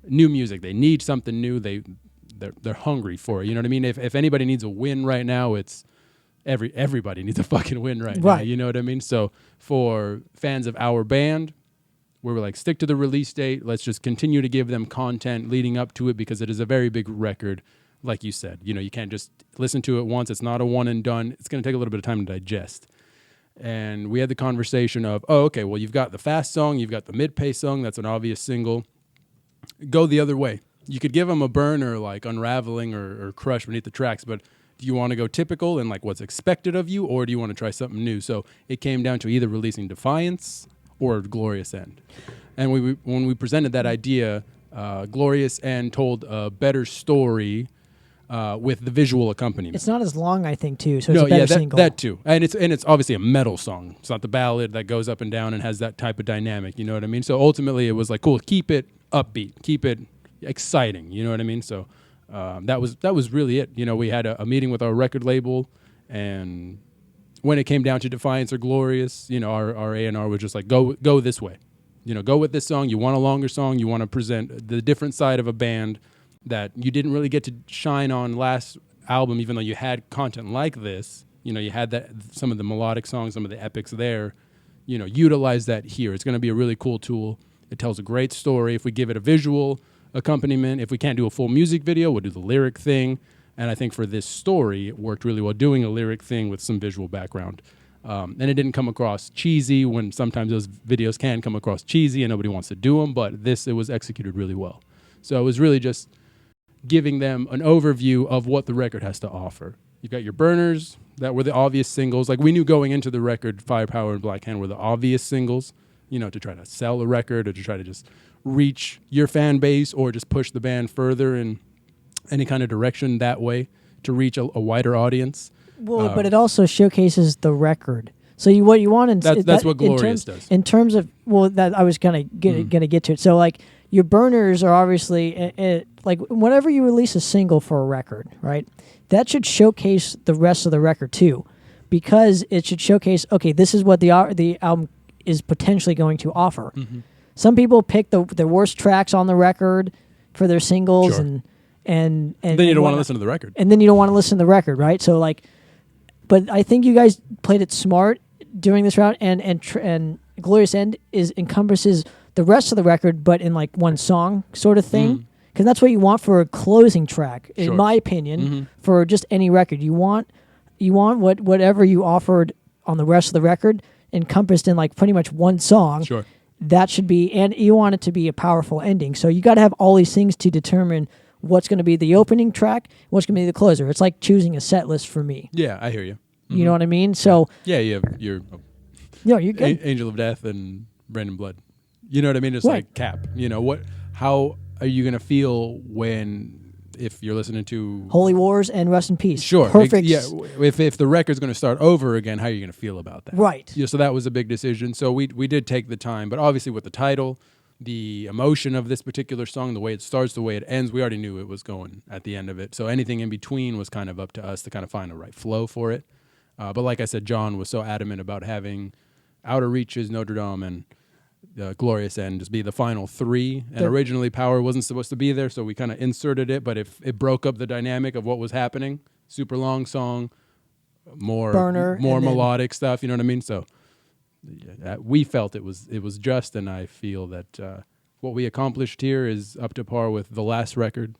Speaker 2: new music, they need something new. They're hungry for it. You know what I mean? If anybody needs a win right now, it's everybody needs a fucking win right now. You know what I mean? So for fans of our band, we were like, stick to the release date. Let's just continue to give them content leading up to it, because it is a very big record. Like you said, you know, you can't just listen to it once. It's not a one and done. It's going to take a little bit of time to digest. And we had the conversation of, oh, okay, well, you've got the fast song, you've got the mid-pace song. That's an obvious single. Go the other way. You could give them a burn or like Unraveling or Crush beneath the tracks, but do you want to go typical and like what's expected of you, or do you want to try something new? So it came down to either releasing Defiance or Glorious End. And when we presented that idea, Glorious End told a better story with the visual accompaniment.
Speaker 1: It's not as long, I think, too. So it's a better single.
Speaker 2: That too, and it's obviously a metal song. It's not the ballad that goes up and down and has that type of dynamic. You know what I mean? So ultimately, it was like, cool, keep it upbeat, keep it exciting. You know what I mean? So that was really it. You know, we had a meeting with our record label, and when it came down to Defiance or Glorious, you know, our A&R was just like, go this way. You know, go with this song. You want a longer song. You want to present the different side of a band that you didn't really get to shine on last album, even though you had content like this. You know, you had that some of the melodic songs, some of the epics there. You know, utilize that here. It's going to be a really cool tool. It tells a great story. If we give it a visual accompaniment, if we can't do a full music video, we'll do the lyric thing. And I think for this story, it worked really well doing a lyric thing with some visual background. And it didn't come across cheesy, when sometimes those videos can come across cheesy and nobody wants to do them. But it was executed really well. So it was really just giving them an overview of what the record has to offer. You've got your burners that were the obvious singles. Like, we knew going into the record, Firepower and Black Hand were the obvious singles, you know, to try to sell the record or to try to just reach your fan base or just push the band further in any kind of direction that way to reach a wider audience.
Speaker 1: Well, but it also showcases the record. So what you want,
Speaker 2: that's what Glorious does.
Speaker 1: In terms of, well, that I was gonna get to it. So like, your burners are obviously like, whenever you release a single for a record, right? That should showcase the rest of the record too, because it should showcase, okay, this is what the album is potentially going to offer. Mm-hmm. Some people pick the worst tracks on the record for their singles,
Speaker 2: sure.
Speaker 1: and
Speaker 2: then you don't want to listen to the record.
Speaker 1: And then you don't want to listen to the record, right? So like, but I think you guys played it smart during this round, and Glorious End encompasses the rest of the record, but in like one song sort of thing, because that's what you want for a closing track, in my opinion, for just any record. You want whatever you offered on the rest of the record encompassed in like pretty much one song.
Speaker 2: Sure.
Speaker 1: that should be, and you want it to be a powerful ending. So you got to have all these things to determine what's going to be the opening track, what's going to be the closer. It's like choosing a set list for me.
Speaker 2: Yeah, I hear you.
Speaker 1: You know what I mean? So
Speaker 2: yeah, you have your
Speaker 1: you're good.
Speaker 2: Angel of Death and Brandon Blood. You know what I mean? It's
Speaker 1: Right.
Speaker 2: like Cap. You know how are you gonna feel if you're listening to
Speaker 1: Holy Wars and Rest in Peace.
Speaker 2: Sure.
Speaker 1: Perfect.
Speaker 2: Yeah. If the record's going to start over again, how are you going to feel about that?
Speaker 1: Right.
Speaker 2: Yeah. So that was a big decision. So we did take the time, but obviously with the title, the emotion of this particular song, the way it starts, the way it ends, we already knew it was going at the end of it. So anything in between was kind of up to us to kind of find the right flow for it. But like I said, John was so adamant about having Outer Reaches, Notre Dame, and Glorious End just be the final three. And originally Power wasn't supposed to be there, so we kind of inserted it. But if it broke up the dynamic of what was happening, super long song, more melodic stuff, you know what I mean? So we felt it was just, and I feel that what we accomplished here is up to par with the last record.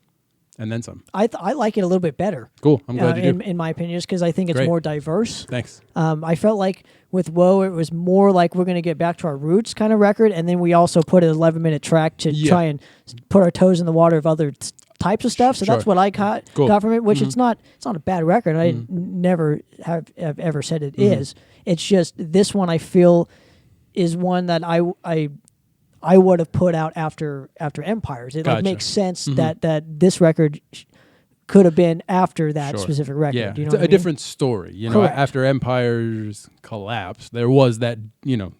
Speaker 2: And then some.
Speaker 1: I like it a little bit better.
Speaker 2: Cool. I'm glad you do.
Speaker 1: In my opinion, just because I think it's more diverse.
Speaker 2: Thanks.
Speaker 1: I felt like with Woe, it was more like we're going to get back to our roots kind of record, and then we also put an 11-minute track to try and put our toes in the water of other types of stuff. So that's what I got from it, which it's not a bad record. I never have ever said it is. It's just this one I feel is one that I would have put out after Empires. It like makes sense that this record could have been after that specific record.
Speaker 2: Yeah,
Speaker 1: you know
Speaker 2: it's a different story. You know, after Empire's collapse, there was that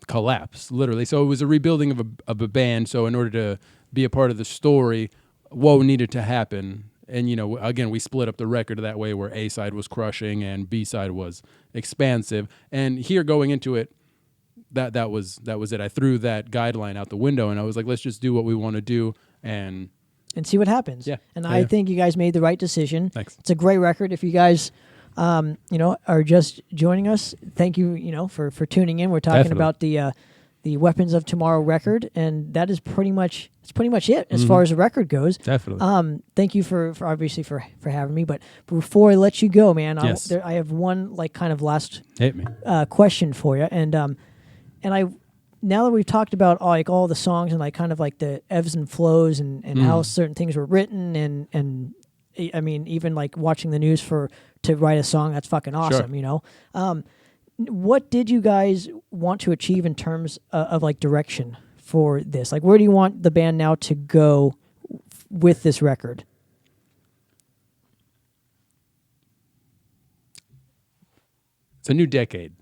Speaker 2: collapse literally. So it was a rebuilding of a band. So in order to be a part of the story, what needed to happen, and again we split up the record that way, where A side was crushing and B side was expansive. And here going into it, that was it. I threw that guideline out the window, and I was like, let's just do what we want to do and see what happens. Yeah. And I think you guys made the right decision. Thanks.
Speaker 1: It's a great record. If you guys are just joining us, thank you, for tuning in. We're talking about the Weapons of Tomorrow record, and that is pretty much it as far as the record goes.
Speaker 2: Definitely.
Speaker 1: Thank you for obviously for having me. But before I let you go, man, I have one kind of last
Speaker 2: hit me
Speaker 1: question for you, and I, now that we've talked about all the songs and kind of the ebbs and flows and how certain things were written, and I mean even watching the news to write a song, that's fucking awesome. Sure. What did you guys want to achieve in terms of direction for this? Where do you want the band now to go with this record?
Speaker 2: It's a new decade.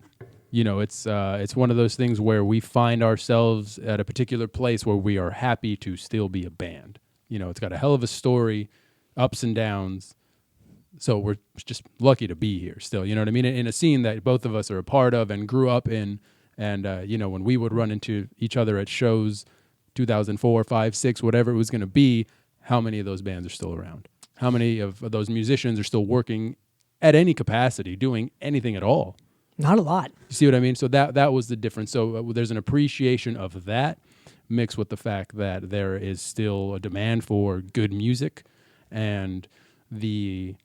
Speaker 2: It's one of those things where we find ourselves at a particular place where we are happy to still be a band. It's got a hell of a story, ups and downs. So we're just lucky to be here still. You know what I mean? In a scene that both of us are a part of and grew up in. And, when we would run into each other at shows, 2004, 5, 6, whatever it was going to be, how many of those bands are still around? How many of those musicians are still working at any capacity, doing anything at all?
Speaker 1: Not a lot.
Speaker 2: You see what I mean? So that was the difference. So there's an appreciation of that mixed with the fact that there is still a demand for good music. And the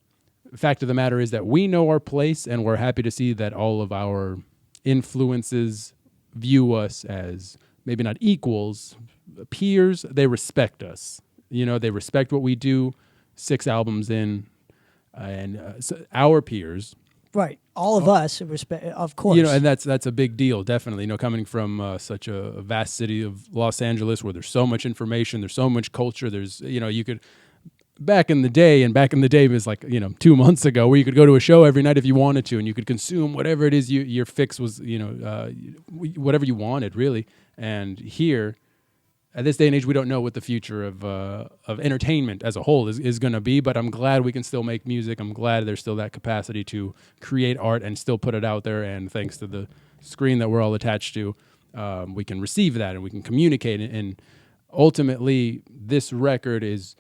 Speaker 2: fact of the matter is that we know our place, and we're happy to see that all of our influences view us as maybe not equals, peers. They respect us. They respect what we do 6 albums in, and so our peers.
Speaker 1: Right. All of us, of course.
Speaker 2: And that's a big deal, definitely. Coming from such a vast city of Los Angeles, where there's so much information, there's so much culture. There's, you could, back in the day was 2 months ago, where you could go to a show every night if you wanted to, and you could consume whatever it is your fix was, whatever you wanted, really. And here, at this day and age, we don't know what the future of entertainment as a whole is going to be, but I'm glad we can still make music. I'm glad there's still that capacity to create art and still put it out there, and thanks to the screen that we're all attached to, we can receive that and we can communicate. And ultimately, this record is,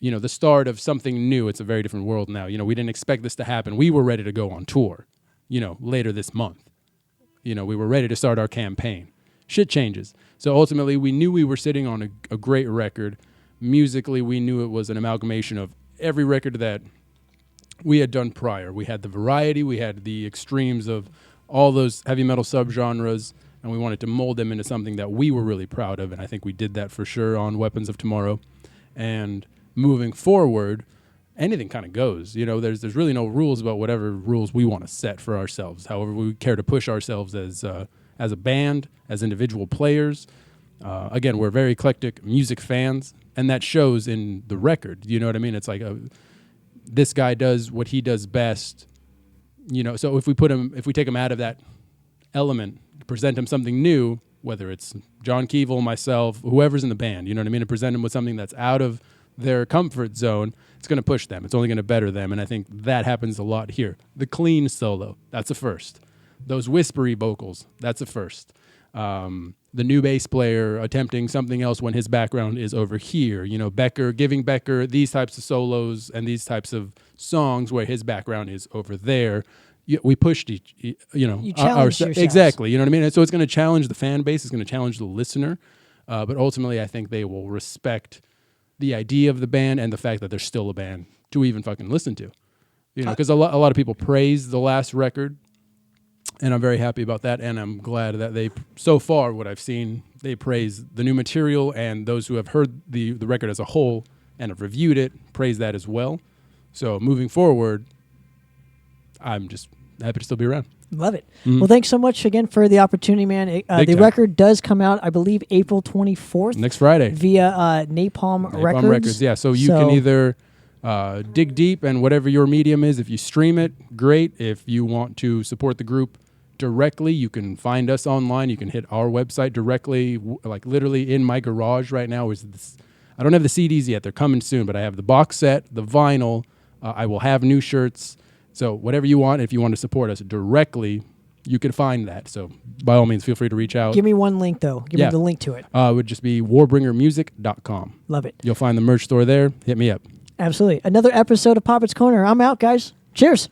Speaker 2: the start of something new. It's a very different world now. We didn't expect this to happen. We were ready to go on tour, later this month. We were ready to start our campaign. Shit changes. So ultimately, we knew we were sitting on a great record. Musically, we knew it was an amalgamation of every record that we had done prior. We had the variety, we had the extremes of all those heavy metal subgenres, and we wanted to mold them into something that we were really proud of, and I think we did that for sure on Weapons of Tomorrow. And moving forward, anything kind of goes. There's really no rules about whatever rules we want to set for ourselves. However, we care to push ourselves as a band, as individual players. Again, we're very eclectic music fans, and that shows in the record. You know what I mean? It's like this guy does what he does best. So if we take him out of that element, present him something new, whether it's John Keevil, myself, whoever's in the band, you know what I mean, and present them with something that's out of their comfort zone, it's going to push them. It's only going to better them, and I think that happens a lot here. The clean solo, that's a first. Those whispery vocals, that's a first. The new bass player attempting something else when his background is over here. Becker, giving Becker these types of solos and these types of songs where his background is over there. We pushed
Speaker 1: you challenged yourselves.
Speaker 2: Exactly. You know what I mean? And so it's going to challenge the fan base. It's going to challenge the listener. But ultimately, I think they will respect the idea of the band and the fact that they're still a band to even fucking listen to. Because a lot of people praise the last record, and I'm very happy about that. And I'm glad that so far, what I've seen, they praise the new material, and those who have heard the record as a whole and have reviewed it praise that as well. So moving forward, I'm just happy to still be around.
Speaker 1: Love it. Mm-hmm. Well, thanks so much again for the opportunity, man. The record does come out, I believe, April 24th.
Speaker 2: Next Friday.
Speaker 1: Via Napalm Records.
Speaker 2: Yeah, so you can either dig deep, and whatever your medium is, if you stream it, great. If you want to support the group directly, you can find us online. You can hit our website directly. Like literally in my garage right now is this. I don't have the CDs yet. They're coming soon, but I have the box set, the vinyl. I will have new shirts. So whatever you want, if you want to support us directly, you can find that. So by all means, feel free to reach out.
Speaker 1: Give me one link, though. Give me the link to it.
Speaker 2: It would just be warbringermusic.com.
Speaker 1: Love it.
Speaker 2: You'll find the merch store there. Hit me up.
Speaker 1: Absolutely. Another episode of Poppitt's Corner. I'm out, guys. Cheers.